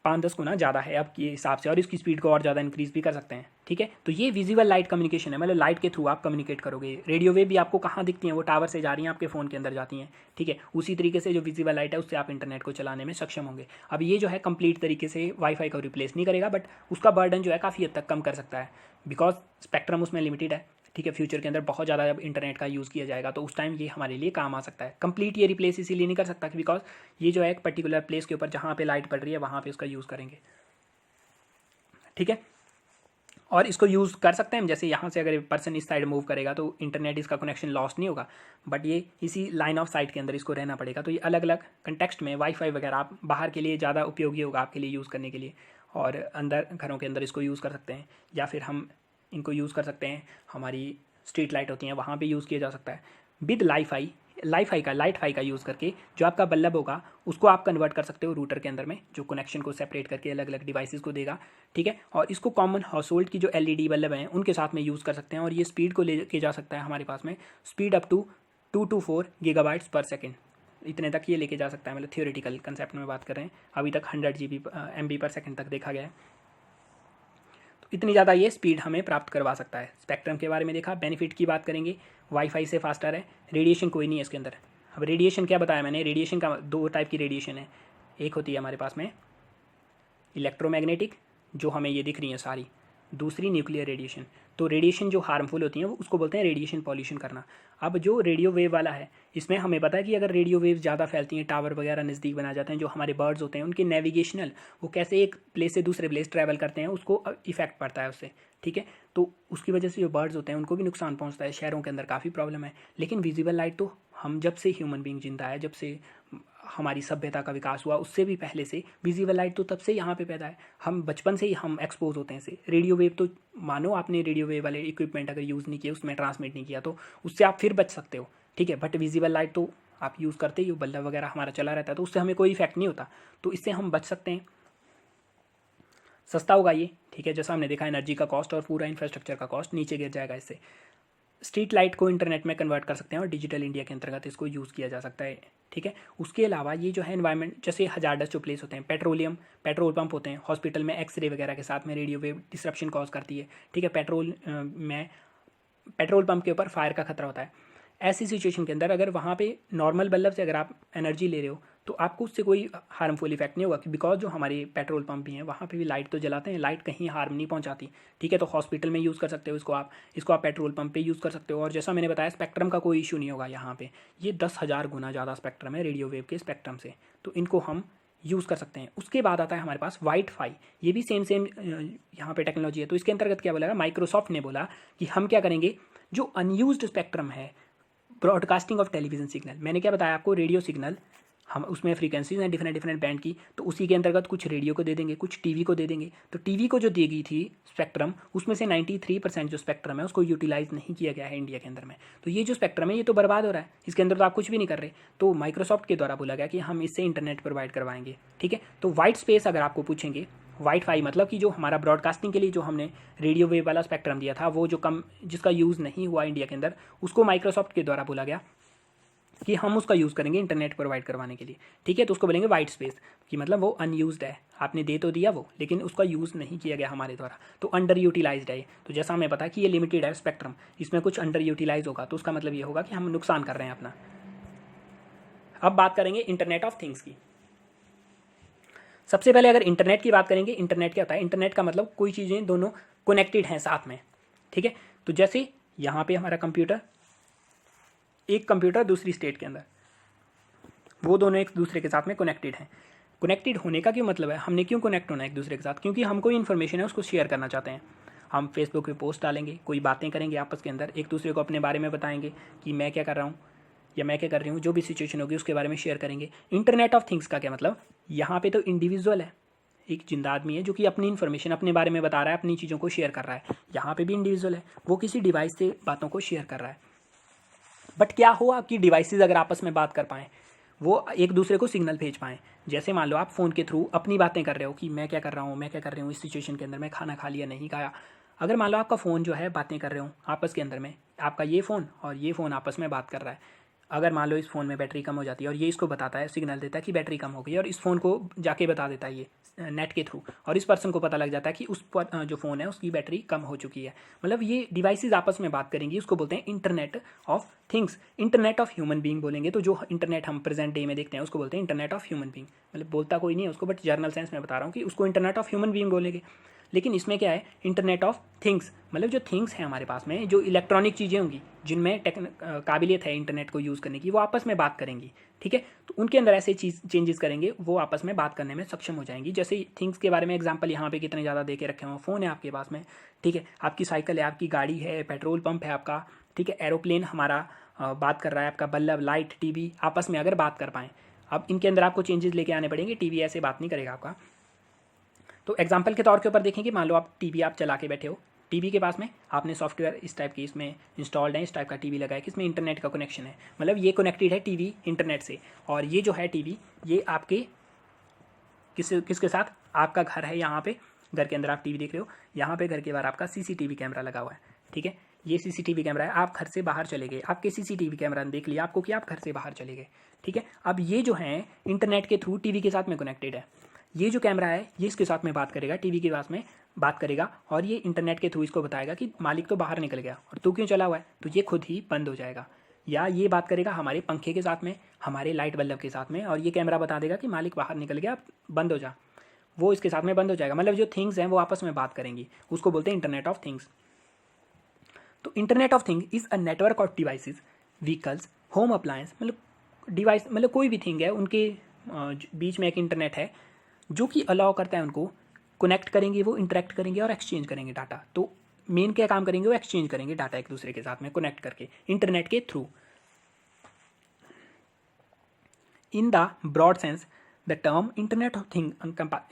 5-10 गुना ज़्यादा है अब के हिसाब से, और इसकी स्पीड को और ज़्यादा इंक्रीज़ भी कर सकते हैं, ठीक है। तो ये विजिबल लाइट कम्युनिकेशन है, मतलब लाइट के थ्रू आप कम्युनिकेट करोगे। रेडियो वेव भी आपको कहाँ दिखती हैं? वो टावर से जा रही हैं, आपके फ़ोन के अंदर जाती हैं, ठीक है। उसी तरीके से जो विजिबल लाइट है उससे आप इंटरनेट को चलाने में सक्षम होंगे। अब ये जो है कंप्लीट तरीके से वाईफाई को रिप्लेस नहीं करेगा, बट उसका बर्डन जो है काफ़ी हद तक कम कर सकता है, बिकॉज स्पेक्ट्रम उसमें लिमिटेड है, ठीक है। फ्यूचर के अंदर बहुत ज़्यादा जब इंटरनेट का यूज़ किया जाएगा तो उस टाइम ये हमारे लिए काम आ सकता है। कंप्लीट ये रिप्लेस इसीलिए नहीं कर सकता कि बिकॉज ये जो है एक पर्टिकुलर प्लेस के ऊपर जहाँ पे लाइट पड़ रही है वहाँ पे उसका यूज़ करेंगे, ठीक है। और इसको यूज़ कर सकते हैं हम, जैसे यहाँ से अगर पर्सन इस साइड मूव करेगा तो इंटरनेट इसका कनेक्शन लॉस्ट नहीं होगा, बट ये इसी लाइन ऑफ साइट के अंदर इसको रहना पड़ेगा। तो ये अलग अलग कंटेक्स्ट में वाईफाई वगैरह आप बाहर के लिए ज़्यादा उपयोगी होगा आपके लिए यूज़ करने के लिए, और अंदर घरों के अंदर इसको यूज़ कर सकते हैं, या फिर हम इनको यूज़ कर सकते हैं हमारी स्ट्रीट लाइट होती हैं वहाँ पे यूज़ किया जा सकता है। विद लाइट फाई का यूज़ करके जो आपका बल्ब होगा उसको आप कन्वर्ट कर सकते हो रूटर के अंदर में, जो कनेक्शन को सेपरेट करके अलग अलग डिवाइसेस को देगा, ठीक है। और इसको कॉमन हाउस होल्ड की जो LED बल्ब हैं उनके साथ में यूज़ कर सकते हैं, और ये स्पीड को लेके जा सकता है हमारे पास में, speed up to 2 to 4 GB/s, इतने तक ये लेके जा सकता है। मतलब थियोरेटिकल कंसेप्ट में बात कर रहे हैं, अभी तक 100 MB/s तक देखा गया है। तो इतनी ज़्यादा ये स्पीड हमें प्राप्त करवा सकता है। स्पेक्ट्रम के बारे में देखा। बेनिफिट की बात करेंगे, वाईफाई से फास्टर है, रेडिएशन कोई नहीं है इसके अंदर। अब रेडिएशन क्या बताया मैंने? रेडिएशन का 2 टाइप की रेडिएशन है, एक होती है हमारे पास में इलेक्ट्रोमैग्नेटिक, जो हमें ये दिख रही है सारी, दूसरी न्यूक्लियर रेडिएशन। तो रेडिएशन जो हार्मफुल होती हैं वो उसको बोलते हैं रेडिएशन पॉल्यूशन करना। अब जो रेडियो वेव वाला है इसमें हमें पता है कि अगर रेडियो वेव ज़्यादा फैलती हैं, टावर वगैरह नज़दीक बना जाते हैं, जो हमारे बर्ड्स होते हैं उनके नेविगेशनल, वो कैसे एक प्लेस से दूसरे प्लेस ट्रैवल करते हैं, उसको इफेक्ट पड़ता है उससे, ठीक है। तो उसकी वजह से जो बर्ड्स होते हैं उनको भी नुकसान पहुंचता है। शहरों के अंदर काफ़ी प्रॉब्लम है। लेकिन विजिबल लाइट तो हम जब से ह्यूमन बींग जिंदा है, जब से हमारी सभ्यता का विकास हुआ, उससे भी पहले से विजिबल लाइट तो तब से यहाँ पे पैदा है। हम बचपन से ही हम एक्सपोज होते हैं इसे। रेडियो वेव तो मानो आपने रेडियो वेव वाले इक्विपमेंट अगर यूज़ नहीं किया, उसमें ट्रांसमिट नहीं किया, तो उससे आप फिर बच सकते हो, ठीक है। बट विजिबल लाइट तो आप यूज़ करते ही हो, बल्ब वगैरह हमारा चला रहता है, तो उससे हमें कोई इफेक्ट नहीं होता, तो इससे हम बच सकते हैं। सस्ता होगा ये, ठीक है। जैसा हमने देखा एनर्जी का कॉस्ट और पूरा इंफ्रास्ट्रक्चर का कॉस्ट नीचे गिर जाएगा इससे। स्ट्रीट लाइट को इंटरनेट में कन्वर्ट कर सकते हैं और डिजिटल इंडिया के अंतर्गत इसको यूज़ किया जा सकता है, ठीक है। उसके अलावा ये जो है एनवायरनमेंट, जैसे हजार्डस जो प्लेस होते हैं, पेट्रोल पंप होते हैं, हॉस्पिटल में एक्सरे वगैरह के साथ में रेडियो वेव डिसरप्शन कॉज करती है, ठीक है। पेट्रोल पंप के ऊपर फायर का खतरा होता है। ऐसी सिचुएशन के अंदर अगर वहाँ पे नॉर्मल बल्ब से अगर आप एनर्जी ले रहे हो तो आपको उससे कोई हार्मफुल इफेक्ट नहीं होगा, बिकॉज जो हमारे पेट्रोल पंप भी हैं वहाँ पे भी लाइट तो जलाते हैं, लाइट कहीं हार्म नहीं पहुँचाती, ठीक है। तो हॉस्पिटल में यूज़ कर सकते हो इसको आप पेट्रोल पंप पे यूज़ कर सकते हो। और जैसा मैंने बताया स्पेक्ट्रम का कोई इशू नहीं होगा यहाँ पे। ये 10,000 गुना ज़्यादा स्पेक्ट्रम है रेडियो वेव के स्पेक्ट्रम से, तो इनको हम यूज़ कर सकते हैं। उसके बाद आता है हमारे पास वाईफाई। ये भी सेम यहाँ पे टेक्नोलॉजी है। तो इसके अंतर्गत क्या बोला, माइक्रोसॉफ्ट ने बोला कि हम क्या करेंगे, जो अनयूज्ड स्पेक्ट्रम है, ब्रॉडकास्टिंग ऑफ टेलीविजन सिग्नल, मैंने क्या बताया आपको, रेडियो सिग्नल, हम उसमें फ्रीक्वेंसीज हैं डिफरेंट बैंड की, तो उसी के अंतर्गत कुछ रेडियो को दे देंगे, कुछ टीवी को दे देंगे। तो टीवी को जो दी गई थी स्पेक्ट्रम, उसमें से 93% जो स्पेक्ट्रम है उसको यूटिलाइज नहीं किया गया है इंडिया के अंदर में। तो ये जो स्पेक्ट्रम है ये तो बर्बाद हो रहा है, इसके अंदर तो आप कुछ भी नहीं कर रहे। तो माइक्रोसॉफ्ट के द्वारा बोला गया कि हम इससे इंटरनेट प्रोवाइड करवाएंगे, ठीक है। तो वाइट स्पेस अगर आपको पूछेंगे, वाईफाई मतलब कि जो हमारा ब्रॉडकास्टिंग के लिए जो हमने रेडियो वेव वाला स्पेक्ट्रम दिया था, वो जो कम जिसका यूज़ नहीं हुआ इंडिया के अंदर, उसको माइक्रोसॉफ्ट के द्वारा बोला गया कि हम उसका यूज़ करेंगे इंटरनेट प्रोवाइड करवाने के लिए, ठीक है। तो उसको बोलेंगे वाइट स्पेस, कि मतलब वो अनयूज्ड है, आपने दे तो दिया वो, लेकिन उसका यूज़ नहीं किया गया हमारे द्वारा, तो अंडर यूटिलाइज्ड है। तो जैसा हमें पता है कि ये लिमिटेड है स्पेक्ट्रम, इसमें कुछ अंडर यूटिलाइज होगा, तो उसका मतलब ये होगा कि हम नुकसान कर रहे हैं अपना। अब बात करेंगे इंटरनेट ऑफ थिंग्स की। सबसे पहले अगर इंटरनेट की बात करेंगे, इंटरनेट क्या होता है? इंटरनेट का मतलब कोई चीज़ें दोनों कनेक्टेड हैं साथ में, ठीक है। तो जैसे यहाँ पे हमारा कंप्यूटर, एक कंप्यूटर दूसरी स्टेट के अंदर, वो दोनों एक दूसरे के साथ में कनेक्टेड हैं। कनेक्टेड होने का क्या मतलब है, हमने क्यों कनेक्ट होना है एक दूसरे के साथ? क्योंकि हम कोई इन्फॉर्मेशन है उसको शेयर करना चाहते हैं। हम फेसबुक पे पोस्ट डालेंगे, कोई बातें करेंगे आपस के अंदर, एक दूसरे को अपने बारे में बताएंगे कि मैं क्या कर रहा हूँ या मैं क्या कर रही हूँ, जो भी सिचुएशन होगी उसके बारे में शेयर करेंगे। इंटरनेट ऑफ थिंग्स का क्या मतलब, यहाँ पे तो इंडिविजुअल है, एक जिंदा आदमी है जो कि अपनी इन्फॉर्मेशन अपने बारे में बता रहा है, अपनी चीज़ों को शेयर कर रहा है। यहाँ पे भी इंडिविजुअल है, वो किसी डिवाइस से बातों को शेयर कर रहा है। बट क्या हो, आपकी डिवाइसेज अगर आपस में बात कर पाएँ, वो एक दूसरे को सिग्नल भेज पाएँ। जैसे मान लो आप फ़ोन के थ्रू अपनी बातें कर रहे हो कि मैं क्या कर रहा हूँ, मैं क्या कर रही हूँ इस सिचुएशन के अंदर, मैं खाना खा लिया नहीं खाया। अगर मान लो आपका फ़ोन जो है बातें कर रहे हो आपस के अंदर में, आपका ये फ़ोन और ये फ़ोन आपस में बात कर रहा है। अगर मान लो इस फ़ोन में बैटरी कम हो जाती है और ये इसको बताता है, सिग्नल देता है कि बैटरी कम हो गई, और इस फ़ोन को जाके बता देता है ये नेट के थ्रू, और इस पर्सन को पता लग जाता है कि उस पर जो फ़ोन है उसकी बैटरी कम हो चुकी है। मतलब ये डिवाइसेस आपस में बात करेंगी, उसको बोलते हैं internet of things. Internet of human being बोलेंगे तो जो इंटरनेट हम प्रेजेंट डे में देखते हैं उसको बोलते हैं इंटरनेट ऑफ ह्यूमन बीइंग। मतलब बोलता कोई नहीं है उसको, बट जर्नल सेंस में बता रहा हूँ कि उसको इंटरनेट ऑफ ह्यूमन बीइंग बोलेंगे। लेकिन इसमें क्या है, इंटरनेट ऑफ थिंग्स, मतलब जो थिंग्स हैं हमारे पास में, जो इलेक्ट्रॉनिक चीज़ें होंगी जिनमें काबिलियत है इंटरनेट को यूज़ करने की, वो आपस में बात करेंगी। ठीक है, तो उनके अंदर ऐसे चीज़ चेंजेस करेंगे, वो आपस में बात करने में सक्षम हो जाएंगी। जैसे थिंग्स के बारे में एग्जांपल यहाँ पे कितने ज़्यादा दे के रखे हुए, फ़ोन है आपके पास में, ठीक है, आपकी साइकिल है, आपकी गाड़ी है, पेट्रोल पंप है आपका, ठीक है, एरोप्लेन हमारा बात कर रहा है, आपका बल्ब, लाइट, टीवी आपस में अगर बात कर पाएँ। अब इनके अंदर आपको चेंजेस लेके आने पड़ेंगे, टीवी ऐसे बात नहीं करेगा आपका। तो एग्जाम्पल के तौर के ऊपर देखेंगे, मान लो आप टीवी आप चला के बैठे हो, टीवी के पास में आपने सॉफ्टवेयर इस टाइप की इसमें इंस्टॉल्ड है, इस टाइप का टीवी लगा है कि इसमें इंटरनेट का कनेक्शन है, मतलब ये कनेक्टेड है टीवी इंटरनेट से। और ये जो है टीवी, ये आपके किसके साथ, आपका घर है, यहाँ पे घर के अंदर आप टीवी देख रहे हो, यहाँ पे घर के बाहर आपका सीसीटीवी कैमरा लगा हुआ है। ठीक है, ये सीसीटीवी कैमरा है, आप घर से बाहर चले गए, आपके सीसीटीवी कैमरा ने देख लिया आपको कि आप घर से बाहर चले गए। ठीक है, अब ये जो है इंटरनेट के थ्रू टीवी के साथ में कनेक्टेड है। ये जो कैमरा है ये इसके साथ में बात करेगा, टीवी के पास में बात करेगा, और ये इंटरनेट के थ्रू इसको बताएगा कि मालिक तो बाहर निकल गया और तू क्यों चला हुआ है, तो ये खुद ही बंद हो जाएगा। या ये बात करेगा हमारे पंखे के साथ में, हमारे लाइट बल्ब के साथ में, और ये कैमरा बता देगा कि मालिक बाहर निकल गया, बंद हो जा, वो इसके साथ में बंद हो जाएगा। मतलब जो थिंग्स हैं वो आपस में बात करेंगी, उसको बोलते हैं इंटरनेट ऑफ थिंग्स। तो internet of thing is a network of devices, vehicles, home appliance, मतलब डिवाइस मतलब कोई भी थिंग है उनके बीच में एक इंटरनेट है जो कि अलाउ करता है उनको कनेक्ट करेंगे, वो इंटरेक्ट करेंगे और एक्सचेंज करेंगे डाटा। तो मेन क्या काम करेंगे, वो एक्सचेंज करेंगे डाटा एक दूसरे के साथ में कनेक्ट करके इंटरनेट के through. In the broad sense the term internet of thing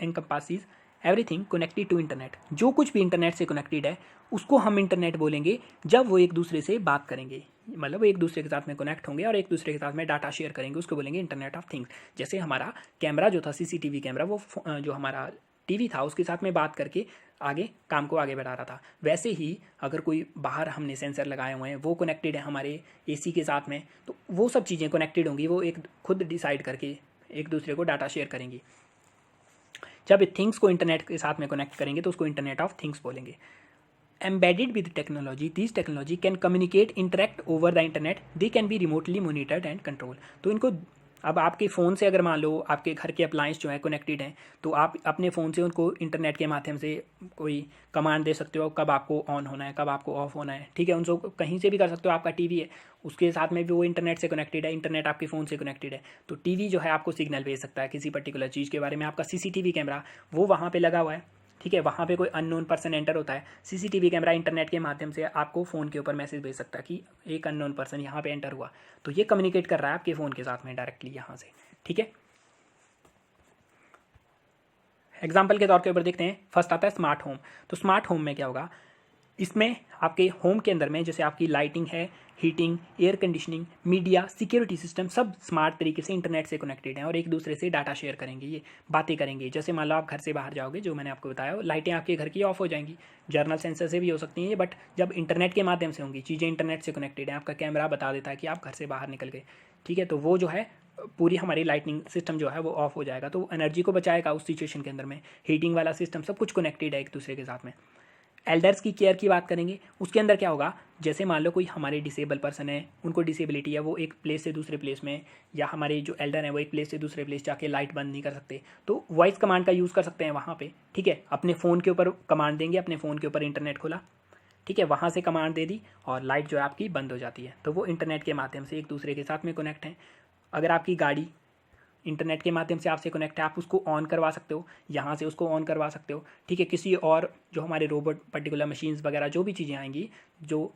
encompasses everything connected to internet. जो कुछ भी इंटरनेट से कनेक्टेड है उसको हम इंटरनेट बोलेंगे जब वो एक दूसरे से बात करेंगे, मतलब वो एक दूसरे के साथ में कनेक्ट होंगे और एक दूसरे के साथ में डाटा शेयर करेंगे, उसको बोलेंगे इंटरनेट ऑफ थिंग्स। जैसे हमारा कैमरा जो था, सीसीटीवी कैमरा, वो जो हमारा टीवी था उसके साथ में बात करके आगे काम को आगे बढ़ा रहा था, वैसे ही अगर कोई बाहर हमने सेंसर लगाए हुए हैं वो कनेक्टेड है हमारे एसी के साथ में, तो वो सब चीज़ें कनेक्टेड होंगी, वो एक खुद डिसाइड करके एक दूसरे को डाटा शेयर करेंगी। जब थिंग्स को इंटरनेट के साथ में कनेक्ट करेंगे तो उसको इंटरनेट ऑफ थिंग्स बोलेंगे। Embedded with technology, these technology can communicate, interact over the internet, they can be remotely monitored and controlled। तो इनको अब आपके फ़ोन से अगर मान लो आपके घर के अप्लायंस जो है कनेक्टेड हैं, तो आप अपने फ़ोन से उनको इंटरनेट के माध्यम से कोई कमांड दे सकते हो, कब आपको ऑन होना है, कब आपको ऑफ होना है। ठीक है, उनको कहीं से भी कर सकते हो। आपका टीवी है उसके साथ में भी वो इंटरनेट से कनेक्टेड है, इंटरनेट आपके फ़ोन से कनेक्टेड है, तो टीवी जो है आपको सिग्नल भेज सकता है किसी पर्टिकुलर चीज़ के बारे में। आपका सीसीटीवी कैमरा वो वहाँ पर लगा हुआ है, ठीक है, वहाँ पे कोई अननोन पर्सन एंटर होता है, सीसीटीवी कैमरा इंटरनेट के माध्यम से आपको फ़ोन के ऊपर मैसेज भेज सकता है कि एक अननोन पर्सन यहाँ पे एंटर हुआ, तो ये कम्युनिकेट कर रहा है आपके फ़ोन के साथ में डायरेक्टली यहाँ से। ठीक है, एग्जाम्पल के तौर के ऊपर देखते हैं। फर्स्ट आता है स्मार्ट होम। तो स्मार्ट होम में क्या होगा, इसमें आपके होम के अंदर में जैसे आपकी लाइटिंग है, heating, air conditioning, media, security system सब स्मार्ट तरीके से इंटरनेट से कनेक्टेड हैं और एक दूसरे से डाटा शेयर करेंगे, ये बातें करेंगे। जैसे मान लो आप घर से बाहर जाओगे, जो मैंने आपको बताया, लाइटें आपके घर की ऑफ हो जाएंगी, जर्नल सेंसर से भी हो सकती हैं, बट जब इंटरनेट के माध्यम से होंगी, चीज़ें इंटरनेट से कनेक्टेड हैं, आपका कैमरा बता देता है कि आप घर से बाहर निकल गए, ठीक है, तो वो जो है पूरी हमारी लाइटिंग सिस्टम जो है वो ऑफ हो जाएगा, तो एनर्जी को बचाएगा उस सिचुएशन के अंदर में। हीटिंग वाला सिस्टम सब कुछ कनेक्टेड है एक दूसरे के साथ में। एल्डर्स की केयर की बात करेंगे, उसके अंदर क्या होगा, जैसे मान लो कोई हमारे डिसेबल पर्सन है, उनको डिसेबिलिटी है, वो एक प्लेस से दूसरे प्लेस में, या हमारे जो एल्डर हैं वो एक प्लेस से दूसरे प्लेस जाके लाइट बंद नहीं कर सकते, तो वॉइस कमांड का यूज़ कर सकते हैं वहाँ पे। ठीक है, अपने फ़ोन के ऊपर कमांड देंगे, अपने फ़ोन के ऊपर इंटरनेट खोला, ठीक है, वहाँ से कमांड दे दी और लाइट जो है आपकी बंद हो जाती है, तो वो इंटरनेट के माध्यम से एक दूसरे के साथ में कनेक्ट हैं। अगर आपकी गाड़ी इंटरनेट के माध्यम से आपसे कनेक्ट है, आप उसको ऑन करवा सकते हो, यहाँ से उसको ऑन करवा सकते हो। ठीक है, किसी और जो हमारे रोबोट पर्टिकुलर मशीन्स वगैरह जो भी चीज़ें आएंगी, जो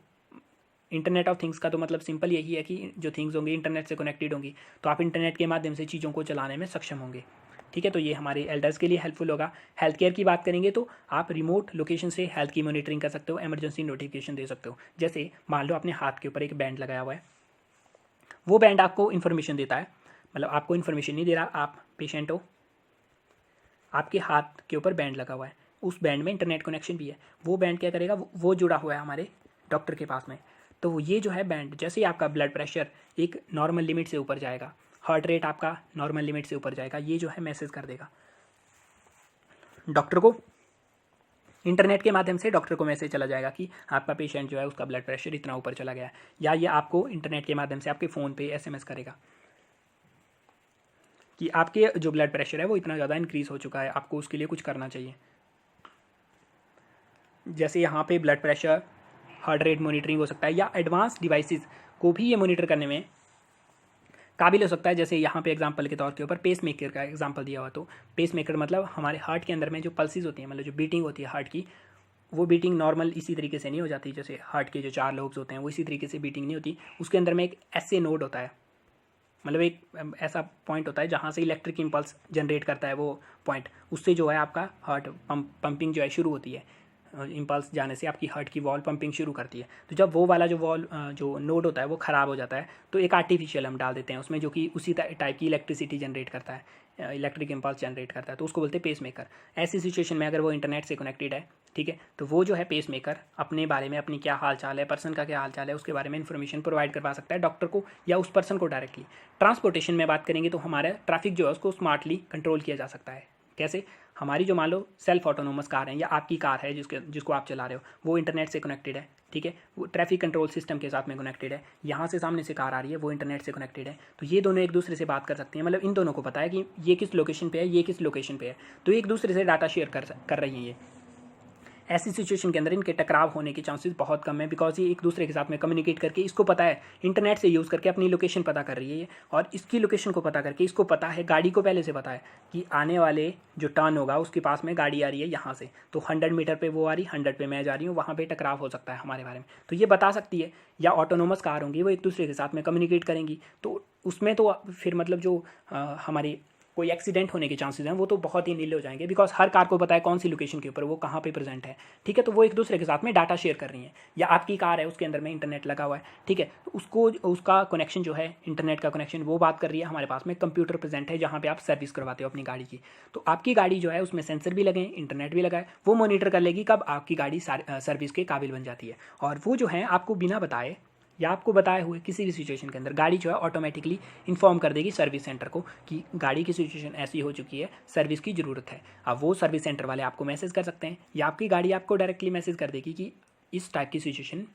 इंटरनेट ऑफ थिंग्स का तो मतलब सिंपल यही है कि जो थिंग्स होंगी इंटरनेट से कनेक्टेड होंगी, तो आप इंटरनेट के माध्यम से चीज़ों को चलाने में सक्षम होंगे। ठीक है, तो ये हमारे एल्डर्स के लिए हेल्पफुल होगा। हेल्थ केयर की बात करेंगे तो आप रिमोट लोकेशन से हेल्थ की मॉनिटरिंग कर सकते हो, इमरजेंसी नोटिफिकेशन दे सकते हो। जैसे मान लो अपने हाथ के ऊपर एक बैंड लगाया हुआ है, वो बैंड आपको इन्फॉर्मेशन देता है, मतलब आपको इन्फॉर्मेशन नहीं दे रहा, आप पेशेंट हो, आपके हाथ के ऊपर बैंड लगा हुआ है, उस बैंड में इंटरनेट कनेक्शन भी है, वो बैंड क्या करेगा, वो जुड़ा हुआ है हमारे डॉक्टर के पास में। तो ये जो है बैंड, जैसे ही आपका ब्लड प्रेशर एक नॉर्मल लिमिट से ऊपर जाएगा, हार्ट रेट आपका नॉर्मल लिमिट से ऊपर जाएगा, ये जो है मैसेज कर देगा डॉक्टर को। इंटरनेट के माध्यम से डॉक्टर को मैसेज चला जाएगा कि आपका पेशेंट जो है उसका ब्लड प्रेशर इतना ऊपर चला गया है, या ये आपको इंटरनेट के माध्यम से आपके फ़ोन पे एसएमएस करेगा कि आपके जो ब्लड प्रेशर है वो इतना ज़्यादा इंक्रीज़ हो चुका है, आपको उसके लिए कुछ करना चाहिए। जैसे यहाँ पे blood pressure, heart rate monitoring हो सकता है, या एडवांस डिवाइसेस को भी ये मॉनिटर करने में काबिल हो सकता है। जैसे यहाँ पे एग्जांपल के तौर के ऊपर पेस मेकर का एग्जांपल दिया हुआ, तो पेस मेकर मतलब हमारे हार्ट के अंदर में जो पल्सेस होती हैं, मतलब जो बीटिंग होती है हार्ट की, वो बीटिंग नॉर्मल इसी तरीके से नहीं हो जाती। जैसे हार्ट के जो 4 लोब्स होते हैं वो इसी तरीके से बीटिंग नहीं होती, उसके अंदर में एक ऐसे नोड होता है, मतलब एक ऐसा पॉइंट होता है जहाँ से इलेक्ट्रिक इम्पल्स जनरेट करता है वो पॉइंट, उससे जो है आपका हार्ट पंपिंग जो है शुरू होती है, इम्पल्स जाने से आपकी हार्ट की वॉल पंपिंग शुरू करती है। तो जब वो वाला जो वॉल जो नोड होता है वो ख़राब हो जाता है, तो एक आर्टिफिशियल हम डाल देते हैं उसमें, जो कि उसी टाइप की इलेक्ट्रिसिटी जनरेट करता है, इलेक्ट्रिक इम्पल्स जनरेट करता है, तो उसको बोलते हैं पेस मेकर। ऐसी सिचुएशन में अगर वो इंटरनेट से कनेक्टेड है, ठीक है, तो वो जो है पेस मेकर अपने बारे में, अपनी क्या हाल चाल है, पर्सन का क्या हाल चाल है, उसके बारे में इन्फॉर्मेशन प्रोवाइड करवा सकता है डॉक्टर को या उस पर्सन को डायरेक्टली। ट्रांसपोर्टेशन में बात करेंगे तो हमारा ट्रैफिक जो है उसको स्मार्टली कंट्रोल किया जा सकता है। कैसे? हमारी जो मान लो सेल्फ ऑटोनोमस कार है या आपकी कार है जिसको आप चला रहे हो, वो इंटरनेट से कनेक्टेड है, ठीक है, वो ट्रैफिक कंट्रोल सिस्टम के साथ में कनेक्टेड है। यहाँ से सामने से कार आ रही है, वो इंटरनेट से कनेक्टेड है, तो ये दोनों एक दूसरे से बात कर सकती हैं। मतलब इन दोनों को पता है कि ये किस लोकेशन पे है, ये किस लोकेशन पे है, तो एक दूसरे से डाटा शेयर कर रही हैं ये। ऐसी सिचुएशन के अंदर इनके टकराव होने के चांसेस बहुत कम है, बिकॉज ये एक दूसरे के साथ में कम्युनिकेट करके, इसको पता है इंटरनेट से यूज़ करके अपनी लोकेशन पता कर रही है ये, और इसकी लोकेशन को पता करके इसको पता है, गाड़ी को पहले से पता है कि आने वाले जो टर्न होगा उसके पास में गाड़ी आ रही है यहाँ से, तो 100 मीटर पे वो आ रही, 100 पे मैं जा रही हूँ, वहाँ पे टकराव हो सकता है हमारे बारे में, तो ये बता सकती है। या ऑटोनोमस कार होंगी, वो एक दूसरे के साथ में कम्युनिकेट करेंगी, तो उसमें तो फिर मतलब जो हमारी कोई एक्सीडेंट होने के चांसेस हैं वो तो बहुत ही नील हो जाएंगे, बिकॉज हर कार को पता है कौन सी लोकेशन के ऊपर वो कहाँ पे प्रेजेंट है, ठीक है, तो वो एक दूसरे के साथ में डाटा शेयर कर रही हैं। या आपकी कार है, उसके अंदर में इंटरनेट लगा हुआ है, ठीक है, उसको उसका कनेक्शन जो है इंटरनेट का कनेक्शन, वो बात कर रही है, हमारे पास में कंप्यूटर प्रेजेंट है जहाँ पे आप सर्विस करवाते हो अपनी गाड़ी की, तो आपकी गाड़ी जो है उसमें सेंसर भी लगे, इंटरनेट भी लगा है, वो मॉनिटर कर लेगी कब आपकी गाड़ी सर्विस के काबिल बन जाती है। और वो जो है आपको बिना बताए या आपको बताए हुए किसी भी सिचुएशन के अंदर गाड़ी जो है ऑटोमेटिकली इन्फॉर्म कर देगी सर्विस सेंटर को कि गाड़ी की सिचुएशन ऐसी हो चुकी है, सर्विस की ज़रूरत है। अब वो सर्विस सेंटर वाले आपको मैसेज कर सकते हैं, या आपकी गाड़ी आपको डायरेक्टली मैसेज कर देगी कि इस टाइप की सिचुएशन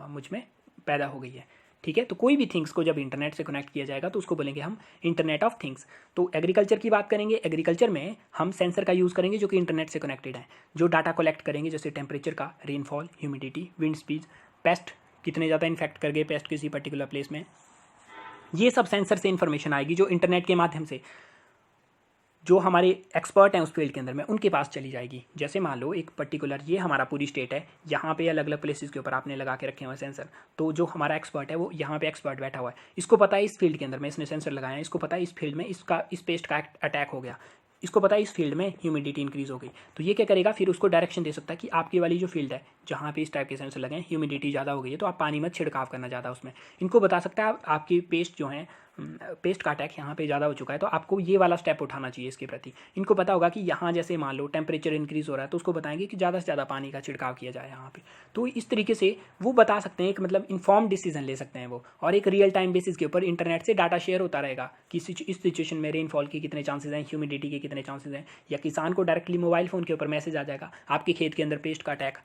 मुझ में पैदा हो गई है, ठीक है। तो कोई भी थिंग्स को जब इंटरनेट से कनेक्ट किया जाएगा तो उसको बोलेंगे हम इंटरनेट ऑफ थिंग्स। तो एग्रीकल्चर की बात करेंगे, एग्रीकल्चर में हम सेंसर का यूज़ करेंगे जो कि इंटरनेट से कनेक्टेड है, जो डाटा कलेक्ट करेंगे, जैसे टेम्परेचर का, rainfall, humidity, wind speed, paste कितने ज़्यादा इन्फेक्ट कर गए पेस्ट किसी पर्टिकुलर प्लेस में, ये सब सेंसर से इन्फॉर्मेशन आएगी जो इंटरनेट के माध्यम से जो हमारे एक्सपर्ट हैं उस फील्ड के अंदर में उनके पास चली जाएगी। जैसे मान लो एक पर्टिकुलर, ये हमारा पूरी स्टेट है, यहाँ पे अलग अलग प्लेसेस के ऊपर आपने लगा के रखे हुए सेंसर, तो जो हमारा एक्सपर्ट है वो यहाँ पे एक्सपर्ट बैठा हुआ है, इसको पता है इस फील्ड के अंदर में इसने सेंसर लगाया है, इसको पता है इस फील्ड में इस पेस्ट का अटैक हो गया, इसको पता है इस फील्ड में ह्यूमिडिटी इंक्रीज हो गई, तो ये क्या करेगा, फिर उसको डायरेक्शन दे सकता है कि आपकी वाली जो फील्ड है जहाँ पे इस टाइप के सेंसर लगे हैं, ह्यूमिडिटी ज़्यादा हो गई है, तो आप पानी मत छिड़काव करना ज़्यादा उसमें। इनको बता सकता है आपकी पेस्ट जो है, पेस्ट का अटैक यहाँ पे ज़्यादा हो चुका है, तो आपको ये वाला स्टेप उठाना चाहिए इसके प्रति। इनको पता होगा कि यहाँ जैसे मान लो टेम्परेचर इंक्रीज हो रहा है, तो उसको बताएंगे कि ज़्यादा से ज़्यादा पानी का छिड़काव किया जाए यहाँ पे। तो इस तरीके से वो बता सकते हैं, एक मतलब इन्फॉर्म डिसीजन ले सकते हैं वो, और एक रियल टाइम बेसिस के ऊपर इंटरनेट से डाटा शेयर होता रहेगा कि इस सिचुएशन में रेनफॉल के कितने चांसेस हैं, ह्यूमिडिटी के कितने चांसेस हैं, या किसान को डायरेक्टली मोबाइल फ़ोन के ऊपर मैसेज आ जाएगा आपके खेत के अंदर पेस्ट का अटैक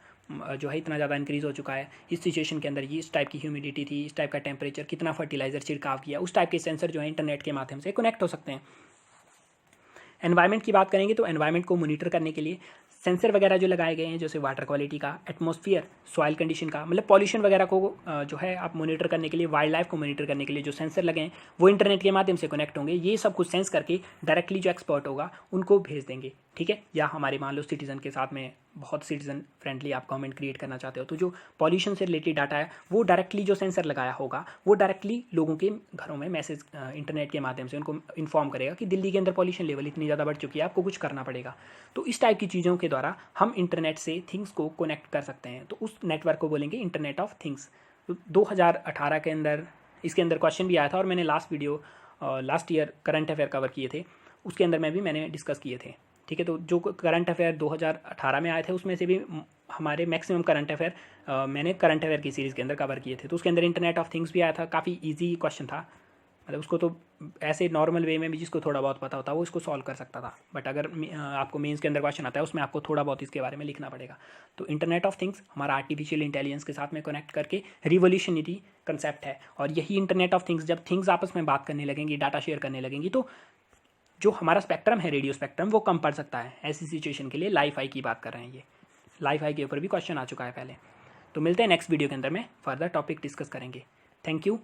जो है इतना ज़्यादा इंक्रीज़ हो चुका है, इस सिचुएशन के अंदर ये इस टाइप की ह्यूमिडिटी थी, इस टाइप का टेम्परेचर, कितना फर्टिलाइजर छिड़काव किया, उस टाइप के सेंसर जो है इंटरनेट के माध्यम से कनेक्ट हो सकते हैं। एनवायरनमेंट की बात करेंगे तो एनवायरनमेंट को मॉनिटर करने के लिए सेंसर वगैरह जो लगाए गए हैं, जैसे वाटर क्वालिटी का, एटमॉस्फेयर, सॉइल कंडीशन का, मतलब पॉल्यूशन वगैरह को जो है आप मॉनिटर करने के लिए, वाइल्ड लाइफ को मॉनिटर करने के लिए जो सेंसर लगे हैं वो इंटरनेट के माध्यम से कनेक्ट होंगे। ये सब कुछ सेंस करके डायरेक्टली जो एक्सपर्ट होगा उनको भेज देंगे, ठीक है। या हमारे मान लो सिटीज़न के साथ में बहुत सिटीज़न फ्रेंडली आप गवर्नमेंट क्रिएट करना चाहते हो, तो जो पॉल्यूशन से रिलेटेड डाटा है वो डायरेक्टली जो सेंसर लगाया होगा वो डायरेक्टली लोगों के घरों में मैसेज इंटरनेट के माध्यम से उनको इन्फॉर्म करेगा कि दिल्ली के अंदर पॉल्यूशन लेवल इतनी ज़्यादा बढ़ चुकी है, आपको कुछ करना पड़ेगा। तो इस टाइप की चीज़ों के द्वारा हम इंटरनेट से थिंग्स को कनेक्ट कर सकते हैं, तो उस नेटवर्क को बोलेंगे इंटरनेट ऑफ थिंग्स। तो 2018 के अंदर इसके अंदर क्वेश्चन भी आया था, और मैंने last video last year current affair cover किए थे, उसके अंदर में भी मैंने डिस्कस किए थे। ठीक है, तो जो करंट अफेयर 2018 में आए थे उसमें से भी हमारे मैक्सिमम करंट अफेयर मैंने करंट अफेयर की सीरीज़ के अंदर कवर किए थे। तो उसके अंदर इंटरनेट ऑफ थिंग्स भी आया था, काफ़ी ईजी क्वेश्चन था, मतलब उसको तो ऐसे नॉर्मल वे में भी जिसको थोड़ा बहुत पता होता वो इसको सॉल्व कर सकता था। बट अगर आपको मेंस के अंदर क्वेश्चन आता है उसमें आपको थोड़ा बहुत इसके बारे में लिखना पड़ेगा। तो इंटरनेट ऑफ थिंग्स हमारा आर्टिफिशियल इंटेलिजेंस के साथ में कनेक्ट करके रिवोल्यूशनरी कंसेप्ट है। और यही इंटरनेट ऑफ थिंग्स, जब थिंग्स आपस में बात करने लगेंगी, डाटा शेयर करने लगेंगी, तो जो हमारा स्पेक्ट्रम है, रेडियो स्पेक्ट्रम, वो कम पड़ सकता है। ऐसी सिचुएशन के लिए लाइफ-आई की बात कर रहे हैं, ये लाइफ-आई के ऊपर भी क्वेश्चन आ चुका है पहले। तो मिलते हैं नेक्स्ट वीडियो के अंदर में फर्दर टॉपिक डिस्कस करेंगे। Thank you.